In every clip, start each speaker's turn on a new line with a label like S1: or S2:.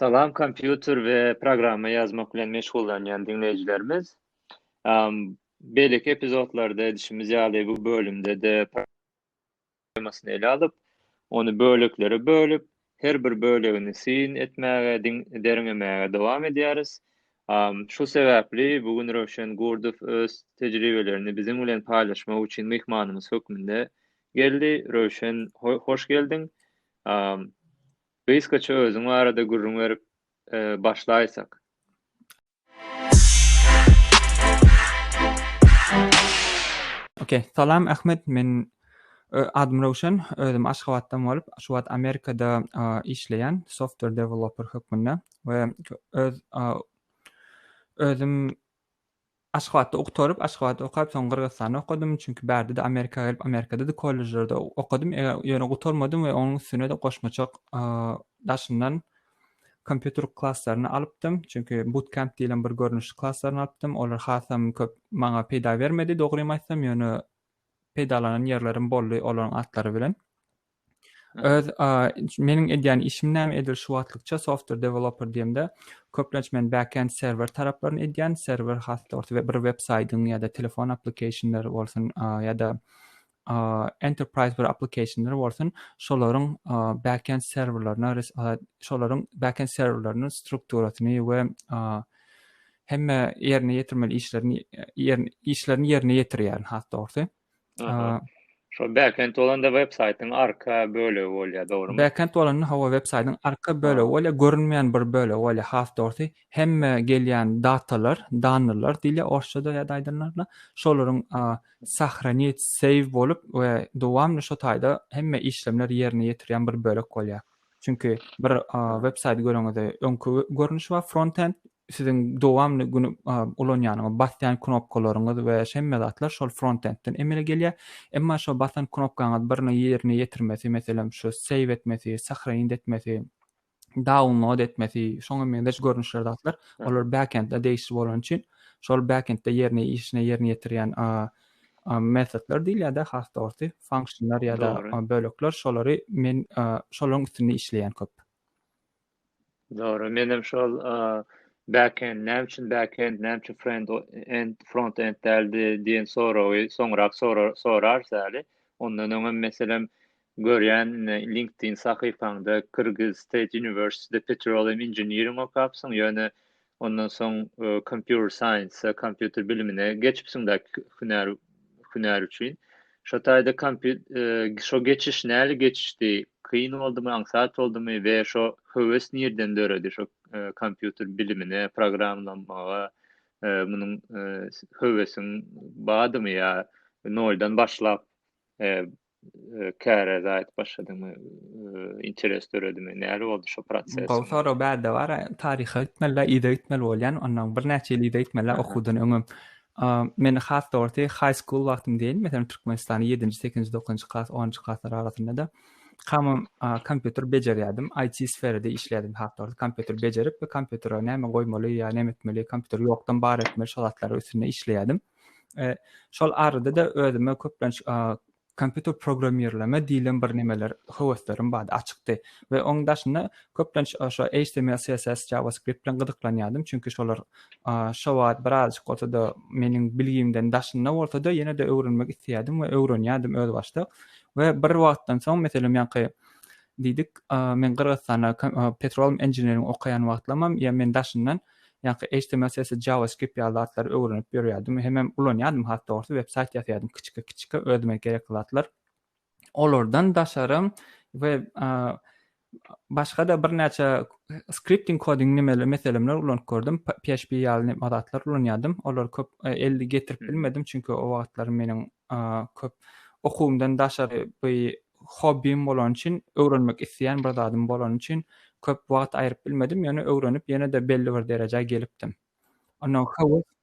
S1: Salam, kompüter ve programma yazmak bilen meşgullanýan dinleyijilerimiz. Beýleki epizodlarda edişimiz ýaly bu bölümde de programmasyny ele alyp, onu bölüklere bölüp, her bir bölegini sin etmäge, deriňemäge dowam edýäris. Şu sebäpli bugün Röşen Gurdow öz tejribelerini bizim bilen paýlaşmak üçin mehmanymyz hökmünde geldi. Röşen, hoş geldin. Beýsgaça özüň barada gurrun berip başlaýsak.
S2: Okey, salam Ahmet, men adım Rowşen, özüm Aşgabatdan bolup, şu wagt Amerikada işleýän software developer hökmünde we özüm Aşgabatda okutaryp, Aşgabatda okap soň Kyrgyzstanda okudum, çünki bärde-de Amerikага gelip Amerikada da kollejlerde okudum. Ýöne gutarmadym we onuň üstüne de goşmaçak daşyndan kompüter klasslaryny alypdym. Çünki bootcamp diýilen bir görnüşli klasslaryny alypdym. Olar hasam köp maňa peýda bermedi, dogrymy aýtsam, ýöne peýdalanan ýerlerim boldy olaryň atlary bilen. Öz meniň edýän işim näme edil şu wagtlykça software developer diýemde köplenç men backend server taraplaryny edýän, server hasly bir web saýtyň ýa-da telefon applicationlary bolsun ýa-da enterprise bir applicationlary bolsun, şolaryň backend serverlaryna şolaryň backend serverlarynyň strukturasyny we hemme ýerine ýetirmeli işlerini ýerine ýetirýär hasly.
S1: Şo backend bolanda web saýtyň arka bölegi bolýar, dogrymy?
S2: Backend bolany hawa web saýtyň arka bölegi bolýar, görünmeýän bir bölegi bolýar hasly. Hemme gelýän datalar, danylar diýilýär orçada ýa-da aýdylnarla. Şolaryň sahraniyet save bolup we dowamly şo taýda hemme işlemler ýerine ýetirýän bir bölek bolýar. Çünki bir web saýty göreňizde öňkü görnüşi bar, frontend sizin dowamly güni ulanýanyňy basýan knopkalaryňyz we hemme zatlar şol frontendden emele gelýär. Emma şo basan knopkaňyz birini ýerine ýetirmesi, meselem şu save etmesi, sahraniyet etmesi, download etmesi, şoňa mende görnüşler zatlar. Olar backendde değişik bolan üçin şol backendde ýerine ýetirýän metodlar diýilýär-de hasty funksiyonlar ýa-da bölekler, şolary men şolaryň üstünde işleýän köp.
S1: Dogry, menem şol backend, näme üçin backend, näme üçin front-end däldi diýen soňrak sorar säli. Ondan öňe meselem görýän LinkedIn sahypaňda Kyrgyz State University Petroleum Engineering okapsyň, ýöne ondan soň computer science, kompüter bilimine geçipsiň-de hünär üçin. Şo taýda şo geçiş näle geçişdi? Kıyın oldu mu, aňsat oldu mu ve şo höwes nirden döredi şo kompüter bilimine, programlamaga munyň höwesiň badymy ýa noldan başlap käre zat başladymy, interes döredimi, näle boldu şo proses?
S2: Bu soro bärde bar, taryhy gitmeli, ide gitmeli bolýan, ondan bir näçe ýyl ide gitmeli okudan öňüm. Men hasty high school wagtym diýen, meselem Türkmenistanyň 7-nji, 8-nji, 9-njy klass, 10-njy klasslar arasynda da hamam kompüter bejerýärdim, IT sferinde işleýärdim hatda. Kompüter bejerip we kompütere näme goýmaly ýa näme etmeli, kompüter ýokdan bar etmeli şolatlary üstünde işleýärdim. Şol arada da özüme köplenç kompüter programmerleme diýilen bir nemeler höweslerim bar, açykdy we oň daşynda köplenç şo HTML, CSS, JavaScript bilen gydyklanýardym, çünki şolar şo wagt birazjyk bolsa da meniň bilgimden daşynda bolsa da ýene de öwrenmek isleýärdim we öwrenýärdim öz başda. We bir wagtdan soň meselem ýa-ni diýdik, men Kyrgyzstanda petroleum engineering okaýan wagtlamam, ýa men daşyndan ýa-ni HTML, CSS, JavaScript ýaly öwrenip ýörýärdim. Hemem ulanýardym, hatda orta web sayt ýazýardym kiçik özüme gerekli zatlar. Olardan daşarym we başga da bir näçe scripting coding nimeler meselemler ulanyp gördüm. PHP ýaly adatlar ulanýardym. Olar köp elde getirip bilmedim, çünki o wagtlar meniň köp okumdan daşary bir hobbim bolan üçin, öwrenmek isleýän bir zadym bolan üçin köp wagt aýryp bilmedim. Ýöne öwrenip ýene de belli bir derejäge gelipdim. Ondan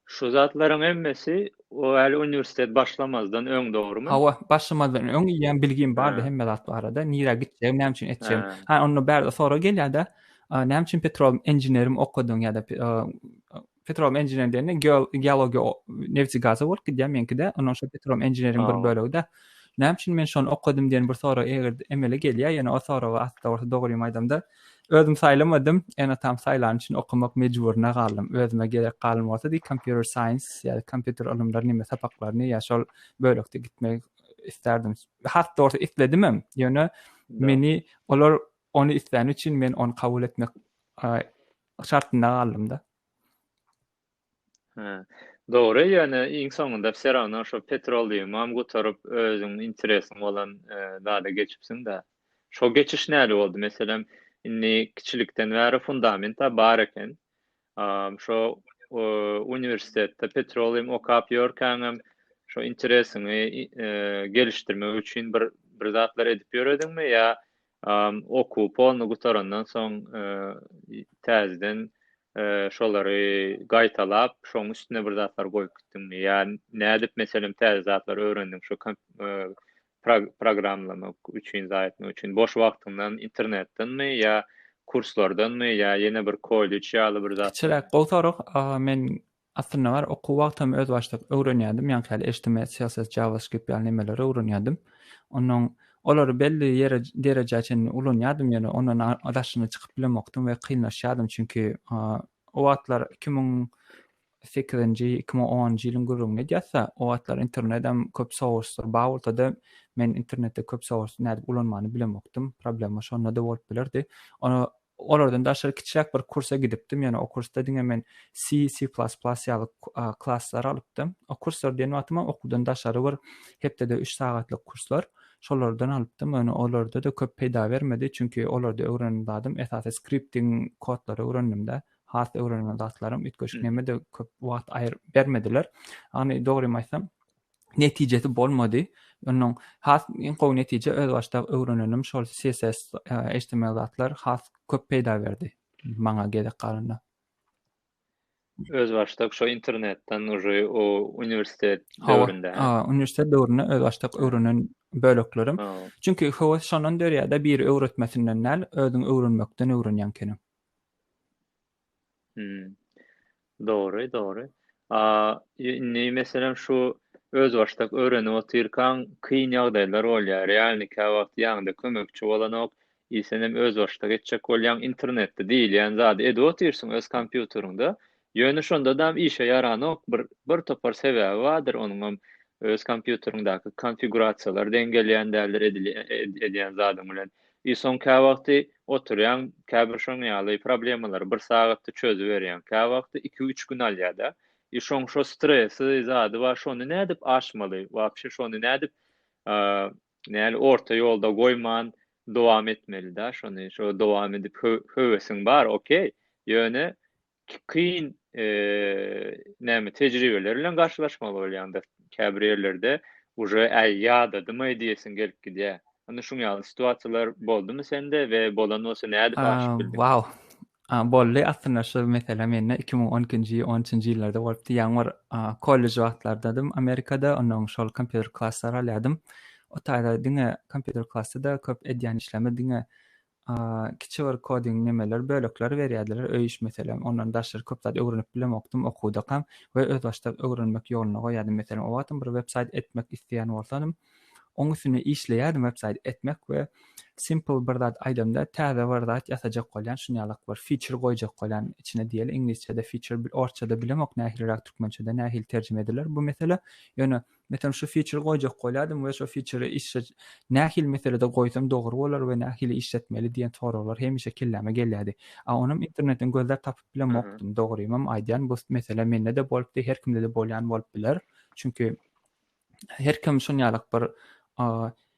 S1: şu zatlaryň hemmesi o äli universitet başlamazdan öň, dogrymy?
S2: Hawa başlamazdan öň ýa bilgim bardy hemme zat barada. Nire gitjek, näme üçin etjek. Onu bärde sonra gelýär-de, näme üçin petroleum engineering okudyň ýa-da petroleum engineering diýende geology neft gazy bolup gidýär meňkide. Ondan şo petroleum engineering bir bölegi de Näme men şonu okudum diýen bir sora eger emele gelýär, ýani o soraga asla orta dogry maýdamda özüm saýlamadym, ene tam saýlan üçin okumak mejburuna galdym. Özüme gerek galym bolsa di computer science ýa-da kompýuter ilmlerini näme sapaklaryny ýa şol bölekde gitmek isterdim. Hatda orta isledimem. Ýöne meni olar onu isleň üçin men onu kabul etmek şartyna galdym da.
S1: Doğru, ýöne iň soňunda serana şo petrolýum gotaryp özüň interesiň bolan dada geçipsiň da. Şo geçiş näle boldy? Meselem, inni kiçilikden bäri fundamenta bar eken. Şo uniwersitetde petrolýum okap ýörkäňem şo interesiňi gelişdirmek üçin bir zatlar edip ýöredingmi ýa okup onu gutarandan soň täzeden şolary gaýtalap, şoň üstüne bir zatlar goýup gitdim. Ýa nädip meselem täze zatlar öwrendim şo programlamak üçin, zaýatmak üçin boş wagtymdan internetdenmi ýa kurslardanmy ýa ýene bir kollej ýaly bir zat.
S2: Çelek gotaryk men aslında var okuw wagtym öz başlyk öwrenýärdim. Ýani hali HTML, CSS, JavaScript ýaly nemeleri öwrenýärdim. Onuň olary belli ýere derejaçyn ulanýardym, ýani onuň adaşyny çykyp bilemokdym we kynlaşýardym çünki o wagtlar 2008-nji 2010-njy ýylyň gürrüňde ýatsa o wagtlar internetem köp sourcelar bagultada men internetde köp source nädip ulanmany bilemokdym. Problema şonda da bolup bilerdi. Onu olardan daşary kiçik bir kursa gidipdim. Ýani o kursda diňe men C++ ýaly klasslar alypdym. O kurslar diýen wagtym okudan daşary bir hepde de 3 sagatlyk kurslar. Şolardan alypdym. Ýani olarda da köp peýda bermedi çünki olarda öwrendim. Esasy scripting kodlary öwrendim-de. Has öwrenen zatlarym ütgeşik näme de köp wagt aýyr bermediler. Any dogry maýsam netijesi bolmady. Onuň has iň gowy netije öz başda öwrenenim şol CSS, HTML zatlar has köp peýda berdi. Maňa gerek galanda.
S1: Öz başda şo internetden uje o uniwersitet döwründe.
S2: Uniwersitet döwründe öz başda öwrenen böleklerim. Çünki howa şonan dörýärde bir öwretmesinden näl özüň öwrenmekden öwrenýän kenim.
S1: Doğru, doğru. Ne meselem şu öz başdak öwrenip otyrkan kyn ýagdaýlar bolýar. Ýani käwagt ýa-da kömekçi bolanok, isenem öz başda geçjek bolýan internetde diýil, ýani zady edip otyrsyň öz kompýuteriňde. Ýöne şonda da işe ýaranok bir topar sebäbi bardyr onuň öz kompýuteriňdäki konfigurasiýalar dengelýän däldir edilýän zadyň bilen. Son käwagty oturýan käbir şoň ýaly problemalary bir sagatda çözüp berýän. Käwagty 2-3 gün alýar-da. Şoň şo stresi zady bar, şonu nädip aşmaly? Wapşy şonu nädip näli orta ýolda goýman dowam etmeli-da. Şonu şo dowam edip höwesiň bar, okey. Ýöne kyn näme tejribeler bilen garşylaşmaly bolýandyr. Käbir ýerlerde uje ýadadymy diýesin gelip gidýär. Ana şuň ýaly situasiýalar boldumy sende we bolan bolsa nädip aşyp bildin?
S2: Wow. Bolly aslında şu mesela menne 2012-nji 13-nji ýyllarda bolupdy. Ýa-ni kollej wagtlardadym Amerikada, onuň şol kompýuter klasslary alýardym. O taýda diňe kompýuter klassida köp edýän işleme diňe kiçik bir coding nemeler bölekler berýärdiler. Öýüş meselem ondan daşary köp zat öwrenip bilemokdym okuwda kam we öz başda öwrenmek ýoluna goýardym. Meselem o wagtym bir website etmek isleýän bolsam, oň üstüne işleýärdim website etmek we simple bir zat aýdymda täze bir zat ýasajak bolýan, şunýalyk bir feature goýjak bolýan içine diýeli. Ingilisçede feature orçada bilemok, nähilirak türkmençede nähil terjime ediler. Bu mesele ýöne meselem şu feature goýjak bolýardym we şu feature işe nähil meselede goýsam dogry bolar we nähili işletmeli diýen soralar hemişe kelläme gelýärdi. Onuň internetten gözläp tapyp bilemokdym. Dogrymy aýdýan bu mesele mende de bolupdy, her kimde de bolýan bolup biler. Çünki her kim şunýalyk bir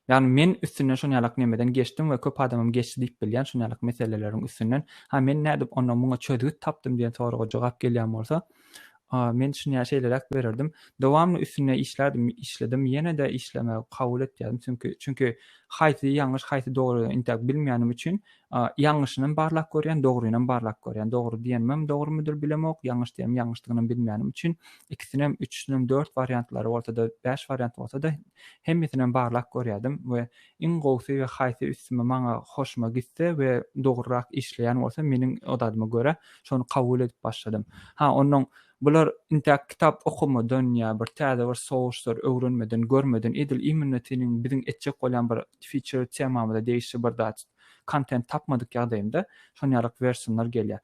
S2: ýani men üstünden şonýalyk nemeden geçdim we köp adamym geçdi diýip bilýän şonýalyk meseleleriň üstünden men nädip onu muňa çözüp tapdym diýen soraga jogap gelýän bolsa men şunýa şeýlerek bererdim. Dowamly üstüne işledim, ýene de işleme kabul etdim. Çünki haýsy ýalňyş, haýsy dogry intek bilmeýänim üçin ýalňyşyny barlak görýän, dogryny barlak görýän. Dogry diýenmem, dogry mudur bilemok, ýalňyş diýenmem, ýalňyşlygyny bilmeýänim üçin ikisinem 3-nem 4 variantlary bolsa da 5 variant bolsa da hemmetinem barlak görýärdim we iň gowsy we haýsy üstüme maňa hoşuma gitse we dogryrak işleýän bolsa meniň odadyma görä şonu kabul edip başladym. Onuň Bular inta kitap okumadan ya bir täze bir source'lar öwrenmeden, görmeden edil immunitinin bizim etjek bolan bir feature temamda değişi bir dat content tapmadyk ýagdaýymda şonýalyk versiýonlar gelýär.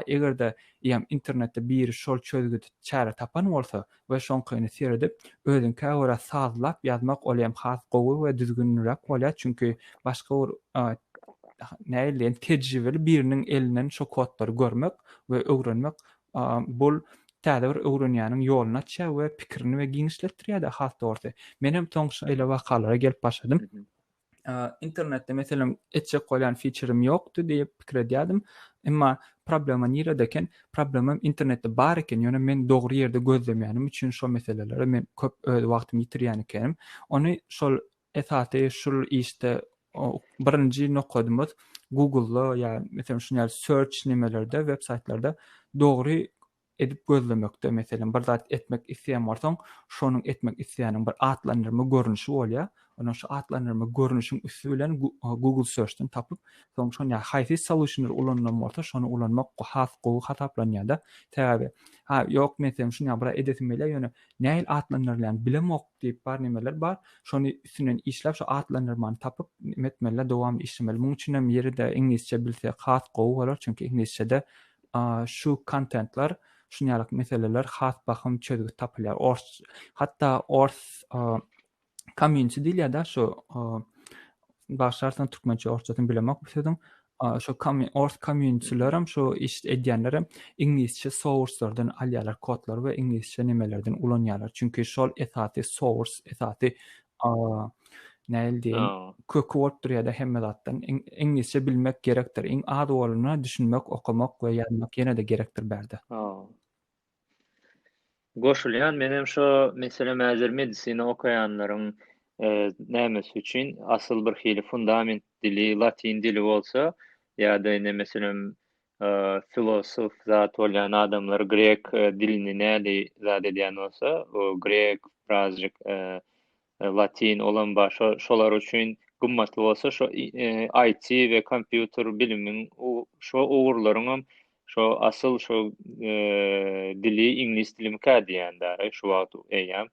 S2: Egerde ýam internetde bir şol çözgüde çäre tapan bolsa we şoňkyny seredip özüň käwra sazlap ýazmak olýam has gowy we düzgünrek bolýar çünki başga bir näýleýän tejribeli biriniň elinden şo kodlary görmek we öwrenmek bol täze bir öwrenýäniň ýoluna çä we pikirini we giňişletdirýär has dogry. Menem toň şeýle wakalara gelip başladym. İnternette meselem etjek bolan feature'im ýokdy diýip pikir edýärdim. Emma problema nirədeken problemim internetde bar eken, ýöne men dogry ýerde gözlemýänim üçin şo meselelere men köp öz wagtymy ýitirýän ekenim. Ony şol esasy şol işte birinji nokadymyz Google'da ýa meselem şunýal search nimelerde, web saytlarda dogry edip gözlemekde meselem bir zat etmek isleýän bolsaň, şonuň etmek isleýäniň bir atlandyrma görnüşi bolýar. Onuň şu atlandyrma görnüşiň üstü bilen Google search'ten tapyp, soň şonýa haýsy solutionlar ulanýan bolsa, şonu ulanmak has gowy hataplanýar-da. Täze. Ýok meselem şunýa bir edetim bile ýöne näil atlandyrylýan bilemok diýip bar nimeler bar. Şonu üstünden işläp şu atlandyrmany tapyp metmelle dowam işlemeli. Muň üçin hem ýerde ingilisçe bilse has gowy bolar çünki ingilisçede şu contentler şunýalyk meseleler has bakym çözgü tapylýar. Hatta community diýilýär-da şu başlarsan türkmençe orçatyn bilemek istedim. Şu community'lerim şu iş edýänlerim ingilisçe source'lardan alýarlar kodlar we ingilisçe nimelerden ulanýarlar. Çünki şol esasy source, esasy näil diýen kökü bolup durýar-da hemme zatdan ingilisçe bilmek gerekdir. Iň ady bolana düşünmek, okumak we ýazmak ýene-de gerekdir bärde.
S1: Goşulýan menem şo meselem häzir medisina okaýanlaryň nämesi üçin asyl bir hili fundament dili, latin dili bolsa ýa-da ine meselem filosof zat bolýan adamlar grek dilini näli zat edýän bolsa, o grek, birazjyk latin olan şolar üçin gymmatly bolsa şo IT we kompýuter bilimiň şo ugurlaryň şo asyl şo dili ingliz dilimi kädiýändäri şu wagt eýem.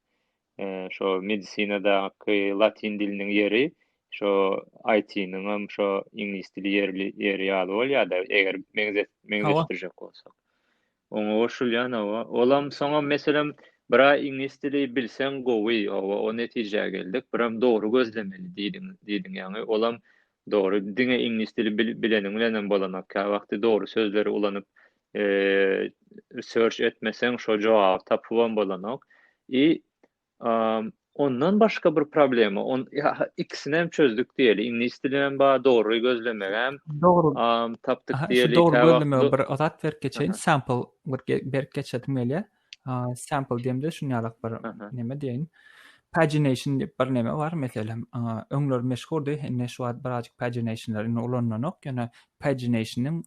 S1: Şo medisinadaky latin diliniň ýeri şo IT-niň hem şo ingliz dili ýeri ýaly bolýar-da eger meňzeşdirjek bolsak. Oňa goşulýan olam soňa meselem bira ingliz dili bilsen gowy o netijeye geldik. Biram dogry gözlemeli diýdiň ýa-ni olam dogry diňe ingliz dili bileniň bilen bolanak wagty dogry sözleri ulanyp search etmesen şo jogap tapylan bolanak. Ondan başga bir problema. İkisini hem çözdük diýeli. Ingliz dilinen ba dogry gözlemegem. Tapdyk diýeli.
S2: Dogry gözleme bir zat berip geçeýin. Sample berip geçedim elýär. Sample diýemde şunýalyk bir neme diýin. Pagination diýip bir neme bar. Meselem öňler meşhurdy. Henne şu wagt birazjyk paginationlaryny ulananok. Ýöne paginationyň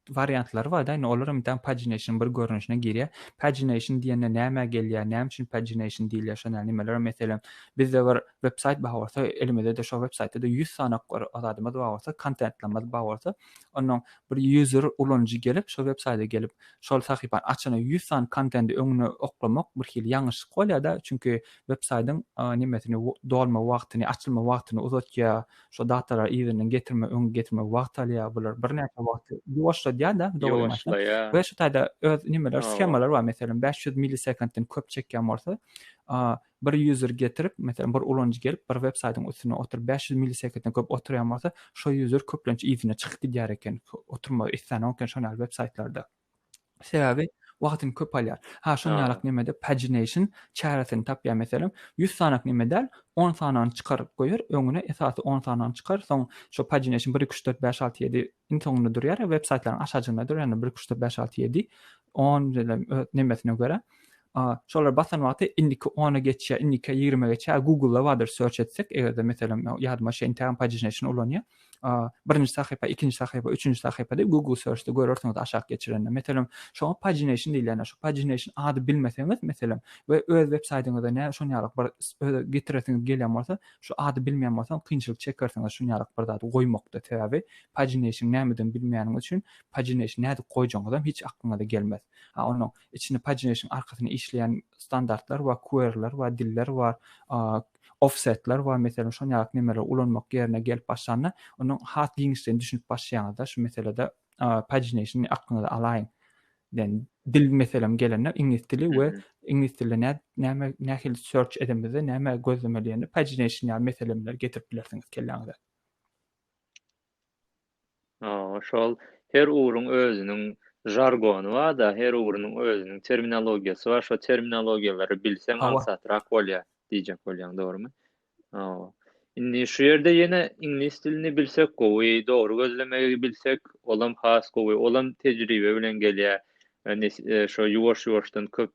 S2: variantlary bar da. Olaram bilen pagination bir görnüşine girýär. Pagination diýende näme gelýär, näme üçin pagination diýilýär şonal nimeler. Meselem bizde bir website bar bolsa, elimizde de şo websitede 100 sanak adamymyz bar bolsa, contentlerimiz bar bolsa, onuň bir user ulanjy gelip şo websitede gelip şol sahypany açana 100 san contenti öňüne oklamak bir hil ýalňyşlyk bolýar-da. Çünki website'den nimesini dolma wagtyny, açylma wagtyny uzatýar, şo datalar ýerine getirme, öňe getirme wagt alýar. Bular bir näçe wagty ýoşladýar-da, dogry. Ve şu taýda öz nimeler, skemalar bar. Meselem 500 millisekunddan köp çekýän bolsa, bir user getirip, meselem bir ulanjy gelip bir website'ın üstüne oturup 500 millisekunddan köp oturýan bolsa, şo user köplençe ýerine çykyp gidýär eken, oturma islenýän eken şonal website'larda. Sebebi wagtyny köp alýar. Şonýalyk nimede pagination çäresini tapýar meselem 100 sanak nimede 10 sanany çykaryp goýar, öňüne esasy 10 sanany çykar, soň şo pagination 1 2 3 4 5 6 7 intoňunda durýar, websitelaryň aşajygynda durýar, 1 2 3 4 5 6 7 10 nimesine görä. Şolar basan wagty indiki 10'a geçýär, indiki 20'a geçýär. Google'da wadyr search etsek, egerde meselem ýadyma şeýin pagination ulanýar. birinji sahypa, ikinji sahypa, üçüncü sahypa diýip Google search'te görürsiňiz aşağı geçirende. Meselem, şoňa pagination diýilýär. Şu pagination ady bilmeseňiz, meselem, we öz web saytyňyzda näme şonýalyk bir getiresiňiz gelýän bolsa, şu ady bilmeýän bolsaň kynçylyk çekersiňiz şonýalyk bir zat goýmakda täze. Pagination nämeden bilmeýäniňiz üçin pagination näde goýjaňyzam hiç aklyňyza gelmez. Onuň içinde pagination arkasyna işleýän standartlar we query'ler we diller we offsetler we meselem şonýalyk nemeler ulanmak ýerine gelip başlandy. Onuň hat giňişden düşünüp başlaýanda şu meselede pagination aklyňyza alaýyn. Yani dil meselem gelenler İngiliz dili we İngiliz diline nähili search edemizde näme gözlemeleýärni pagination ýa meselemler getirip bilersiňiz kelläňizde.
S1: Şol her uruň özüniň jargonu var da, her urunyň özüniň terminologiýasy var. Şo terminologiýalary bilseň maksatrak bolýar diýjek bolýan, dogrymy? Indi şu ýerde ýene ingliz dilini bilsek gowy, dogry gözlemeyi bilsek, olam has gowy, olam tejribe bilen gelýär. Şo ýuwaş-ýuwaşdan köp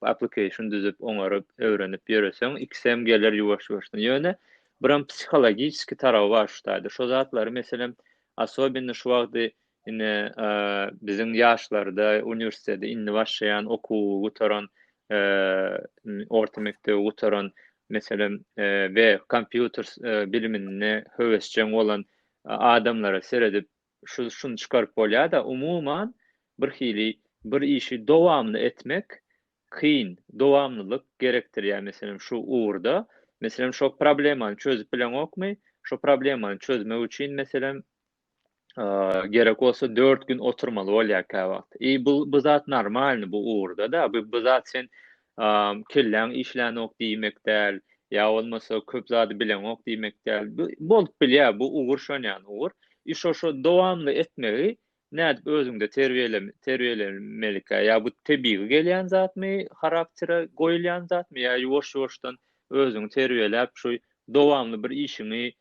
S1: application düzüp, oňaryp, öwrenip ýöreseň, iksem geler ýuwaş-ýuwaşdan. Ýöne biram psihologiski tarawy var şu taýda. Şo zatlary meselem особенно şu wagty ine biziň ýaşlarda, uniwersitede indi başlayan, okuw gutaran, orta mekdep gutaran meselem we kompýuter bilimine höwesçiň bolan adamlara seredip şunu çykaryp bolýar da, umuman bir hili bir işi dowamly etmek kyn, dowamlylyk gerektirýär. Meselem şu uğurda, meselem şo problemany çözüp bilen okmy, şo problemany çözmek üçin meselem gerek olsa 4 gün oturmaly bolýar ka wagt. Bu zat normalny bu uğurda da, bu zat sen killäň işläni ok diýmek däl, ýa bolmasa köp zady bilen ok diýmek däl. Bolup bilýär, bu uğur şonýan uğur. Şo dowamly etmegi nädip özüňde terbiýelemelik, ýa bu tebii gelýän zatmy, karaktere goýulýan zatmy, ýa ýuwaş-ýuwaşdan özüňi terbiýelep şu dowamly bir işini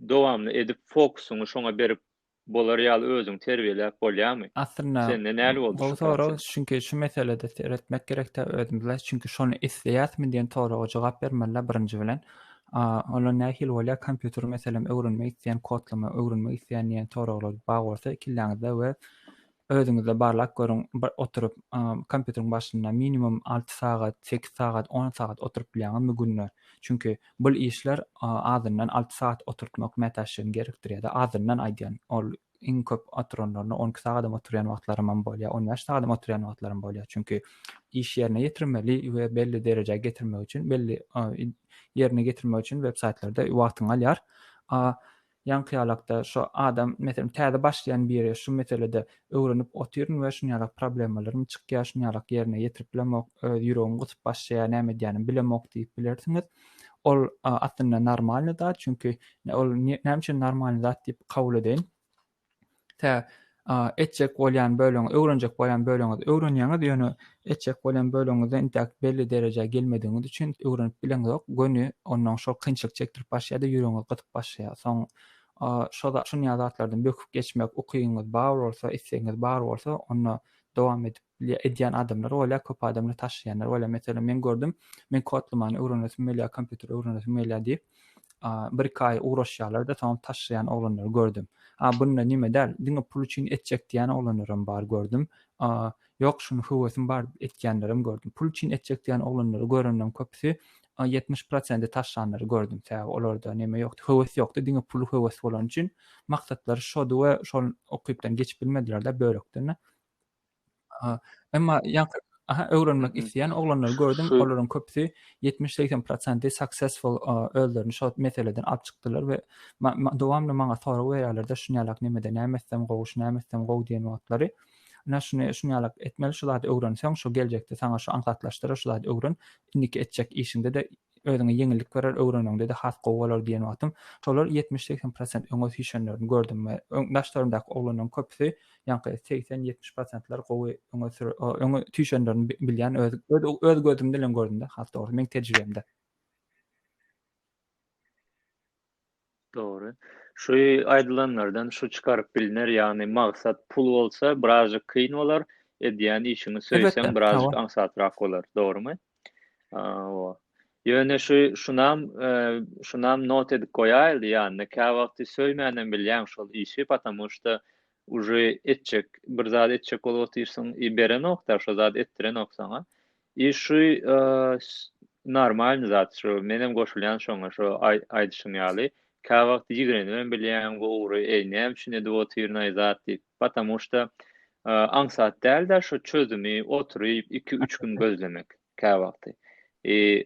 S1: dowamly edip fokusuňy şoňa berip bolar ýaly özüň terbiýelep bolýarmy?
S2: Aslında
S1: Sende näle boldy?
S2: Doğru, çünkü şu meselede öğretmek gerek de öğretmenler, çünkü şonu isleýärmi diýen soraga jogap bermeliler birinci bilen. Olar nähil bolýar, kompýuter meselem öwrenmek isleýän, kodlama öwrenmek isleýän diýen soraglar baý bolsa, ikilläňizde we özüňizde barlak görüň, oturup kompýuteriň başynda minimum 6 sagat, 8 sagat, 10 sagat oturup bilýän mümkin. Çünkü bu işler azyndan 6 saat oturtmak metaşyn gerekdirýär. Azyndan aýdýan ol iň köp oturanlaryna 12 sagat oturýan wagtlarym bolýar, 15 sagat oturýan wagtlarym bolýar. Çünkü iş ýerine ýetirmeli we belli derejäge getirmek üçin, belli ýerine getirmek üçin web saytlarda wagtyň alýar. Ýanky şu adam meselem täze başlaýan biri şu meselede öwrenip oturýar we şunýaly problemlerini çykýar, şunýaly ýerine ýetirip bilemek, ýüregiň gutup başlaýar, näme diýäni bilemek diýip bilersiňiz. Ol aslında normalny da, çünkü ol näme üçin normalny zat diýip kabul edin. Etjek bolýan bölüň, öwrenjek bolýan bölüňiz öwrenýäňiz, ýöne etjek bolýan bölüňizden intak belli derejäge gelmediňiz üçin öwrenip bilen yok. Göni ondan şol kynçylyk çekdirip başlaýar, ýüregiňiz gytyp başlaýar. Soň şonýa zatlardan böküp geçmek, okuýyňyz bar bolsa, isleýiňiz bar bolsa, onu dowam edip edýän adamlar bolýar, köp adamlar taşıýanlar bolýar. Meselem men gördüm, men kodlamany öwrenesim bolýar, kompýuter öwrenesim bolýar diýip bir ay uğraşýarlar da tamam taşıyan oglanlar gördüm. Bununla nime däl? Diňe pul üçin etjek diýen oglanlarym bar gördüm. Ýok, şunu höwesim bar etýänlerim gördüm. Pul üçin etjek diýen oglanlary görenden köpüsi 70% taşanlary gördüm. Olarda nime ýokdy, höwes ýokdy. Diňe pul höwes bolan üçin maksatlary şody we şol okypdan geçip bilmediler de börekden. Emma öwrenmek isleýän oglanlary gördüm. Olaryň köpüsi 70-80% successful öldürni şo meseleden alyp çykdylar we dowamly maňa sorak berýärler-de şunýaly nimede nämesem gowy diýen wagtlary. Şunýaly etmeli, şulardy öwrenseň şo geljekde saňa şo aňsatlaşdyrar, şulardy öwren. Indiki etjek işinde de özüňe ýeňillik berer, öwrenende de has gowy bolar diýen wagtym. Şolar 70-80% öňe düşenlerini gördüm we öňdaşlarymdaky oglanyň köpüsi ýanky 80-70%lar gowy öňe düşenlerini bilýän, öz gözümde bilen gördüm de, has dogry, men tejribemde.
S1: Doğru. Şu aýdylanlardan şu çykaryp bilinler, ýagny maksat pul bolsa birazjyk kyn bolar, edýän işini söýseň birazjyk aňsatrak bolar, dogrymy? Ýöne şunam not edip goýaýly ýa-ni kä wagty söýmänem bilýän şol işi, потому что уже etjek, bir zat etjek bolup oturýarsyň, beren nokta şo zat etdiren oksaňa. Şu normal zat şu menem goşulýan şoňa şu aýdyşyň ýaly. Kä wagty ýigrenýän bilýän gowry näme üçin edip oturýar zat diýip. Потому что aňsat däl-de şu çözümi oturyp 2-3 gün gözlemek kä wagty.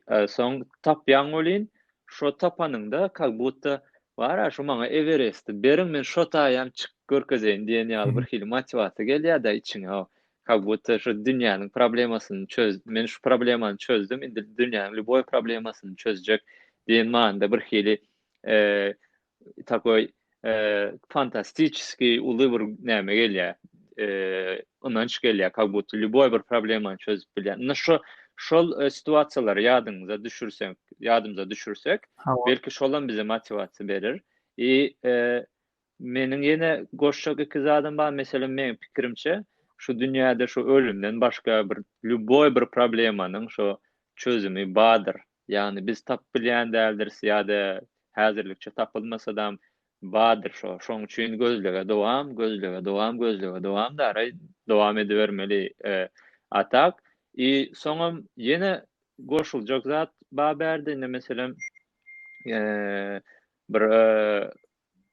S1: Soň tapýan bolyn, şo tapanyň da как будто bara şu maňa Everest beriň men şo taýam çykyp görkezeýin diýen ýaly bir hili motivasiýa gelýär-de içiňe. Как будто şu dünýäniň problemasyny men şu problemany çözdüm, indi dünýäniň любой problemasyny çözjek diýen manda bir hili takoy fantastiski uly bir näme gelýär. Inanç gelýär, как будто любой bir problemany çözüp bilýän. Şol situasiýalar ýadymyza düşürsek, belki şolan bize motivasiýa berir. Meniň ýene goşjak iki zadym bar, meselem meniň pikirimçe, şu dünýäde şu ölümden başga bir любой bir problemanyň şu çözümi bardyr. Ýani biz tap bilýän däldir, ýa-da häzirlikçe tapylmasa-da bardyr şo. Şoň üçin gözlege dowam dara dowam edibermeli atak. Soňam ýene goşuljak zat bar berdi. Meselem bir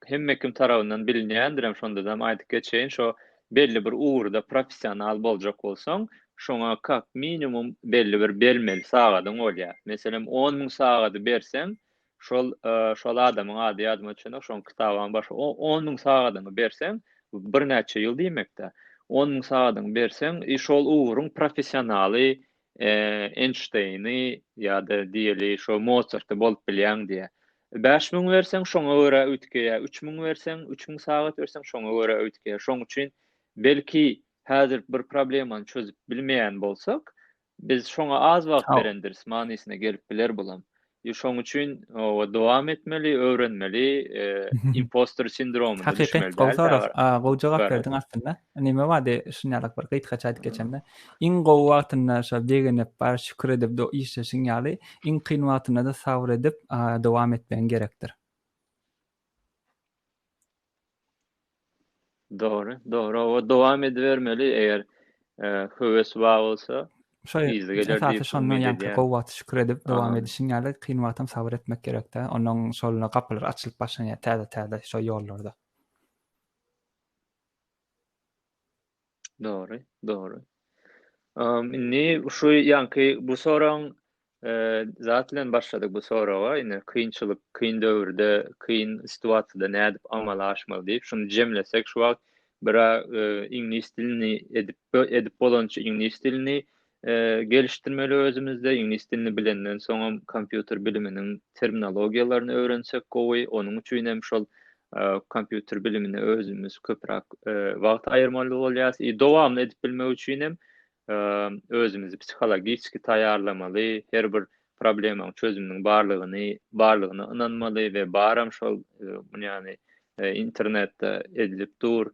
S1: hemmekim tarabyndan bilinýändirem şondadam aýdyp geçeýin. Şo belli bir uğurda professional boljak bolsaň, şoňa kak minimum belli bir bermeli sagadyň bolýar. Meselem 10.000 sagady berseň, şol adamyň ady ýadyma düşenok, şoň kitabyň başy 10.000 sagadyny berseň, bir näçe ýyl diýmekde. 10.000 sagadyny berseň, şol uğuryň professionaly Einstein'i ýa-da diýeli şo Mozart'y bolup bilýän diýe. 5.000 berseň şoňa görä ötkeýär, 3.000 berseň, 3.000 sagat berseň şoňa görä ötkeýär. Şoň üçin belki häzir bir problemany çözüp bilmeýän bolsak, biz şoňa az wagt berendiris manysine gelip biler bolam. Şoň üçin dowam etmeli, öwrenmeli, imposter sindromuny düşmeli.
S2: Hakykat, gow jogap berdiň aslında. Nime wady şunýalyk bir gytgaç aýdyp geçende. Iň gow wagtynda şo degenip bar şükür edip do işleşiň ýaly, iň kyn wagtynda da sabr edip dowam etmeň gerekdir.
S1: Doğru. O dowam edibermeli eger höwes bar bolsa.
S2: Şondan gow wagt şükür edip dowam edişiň ýaly kyn wagtym sabr etmek gerekde. Onuň şoluna gapylar açylyp başlanýar täze şo ýollarda.
S1: Doğru. Inni şu ýanky bu soraň zat bilen başladyk bu soraga. Ine kynçylyk, kyn döwürde, kyn situasiýada nädip amal aşmaly diýip şunu jemlesek şu wagt bira ingliz dilini edip bolança ingliz dilini geliştirmeli özümizde. İngiliz dilini bilenden soňra kompýuter biliminiň terminologiýalaryny öwrensek gowy, onuň üçin hem şol kompýuter bilimine özümüz köprak wagt aýyrmaly bolýar. Dowamly edip bilmek üçin hem özümüzi psichologiki taýýarlamaly, her bir problemaň çözüminiň barlygyny inanmaly we baram şol ýani internetde edilip dur.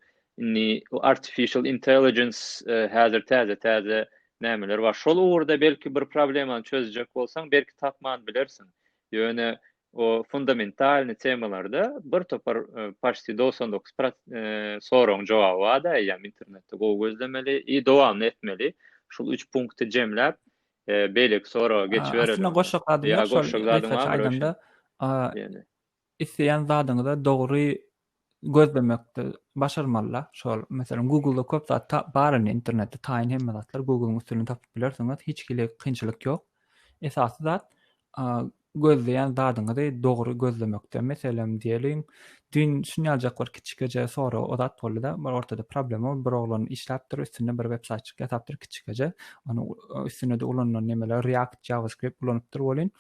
S1: Artificial intelligence häzir täze nämeler bar. Şol uğurda belki bir problemany çözjek bolsaň, belki tapman bilersiň. Ýöne o fundamental temalarda bir topar paşty 99% soraň jogaby bada, ýa internetde gowy gözlemeli, dowam etmeli. Şol 3 punkty jemläp beýleki soraga geçiberelim.
S2: Aslında goşak adamlar şol aýdymda isleýän zadyňyza dogry gözlemekde başarmalylar. Şol meselem Google'da köp zat baryn internetde taýyn hemme zatlar Google'ň üstüne tapyp bilersiňiz, hiç kynçylyk ýok. Esasy zat gözleýän zadyňyzy dogry gözlemekde. Meselem diýelim, dün şunýaljak bir kiçikçe sora o zat boldy-da, bir ortada problem bol, bir oglan işläpdir, üstüne bir website ýatapdyr kiçikçe. Onu üstüne de ulanan nemeler React, JavaScript ulanypdyr bolyn.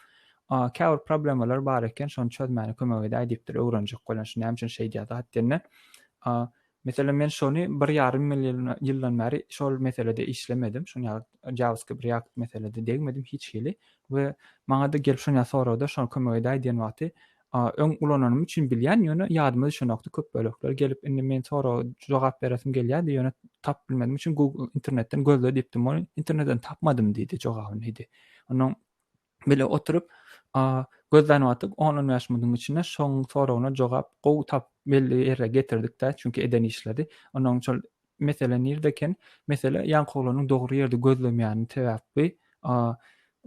S2: Käwr problemler bar eken, şonu çözmäni kömek edýärdir, öwrenjek bolan şu näme üçin şey diýär hatda. Meselem men şonu 1,5 milyon ýyldan beri şol meselede işlemedim. Şonu JavaScript, React meselede degmedim hiç hili we maňa da gelip şonu sorady, şonu kömek edýär diýen wagty öň ulananym üçin bilýän ýöne ýadyma düşenokdy köp bölekler gelip indi men sora jogap beresim gelýär diýene tap bilmedim üçin Google internetten gözle diýipdim. Onu internetten tapmadym diýdi jogabyny idi. Onuň Bile oturup gözläňip atyp 10 ýaşmyň içinde şoň soragyna jogap gowy tap belli ýere getirdik-de çünki eden işledi. Onuň şol mesele nirdeken, mesele ýanky dogry ýerde gözlemýäni täzäpdi.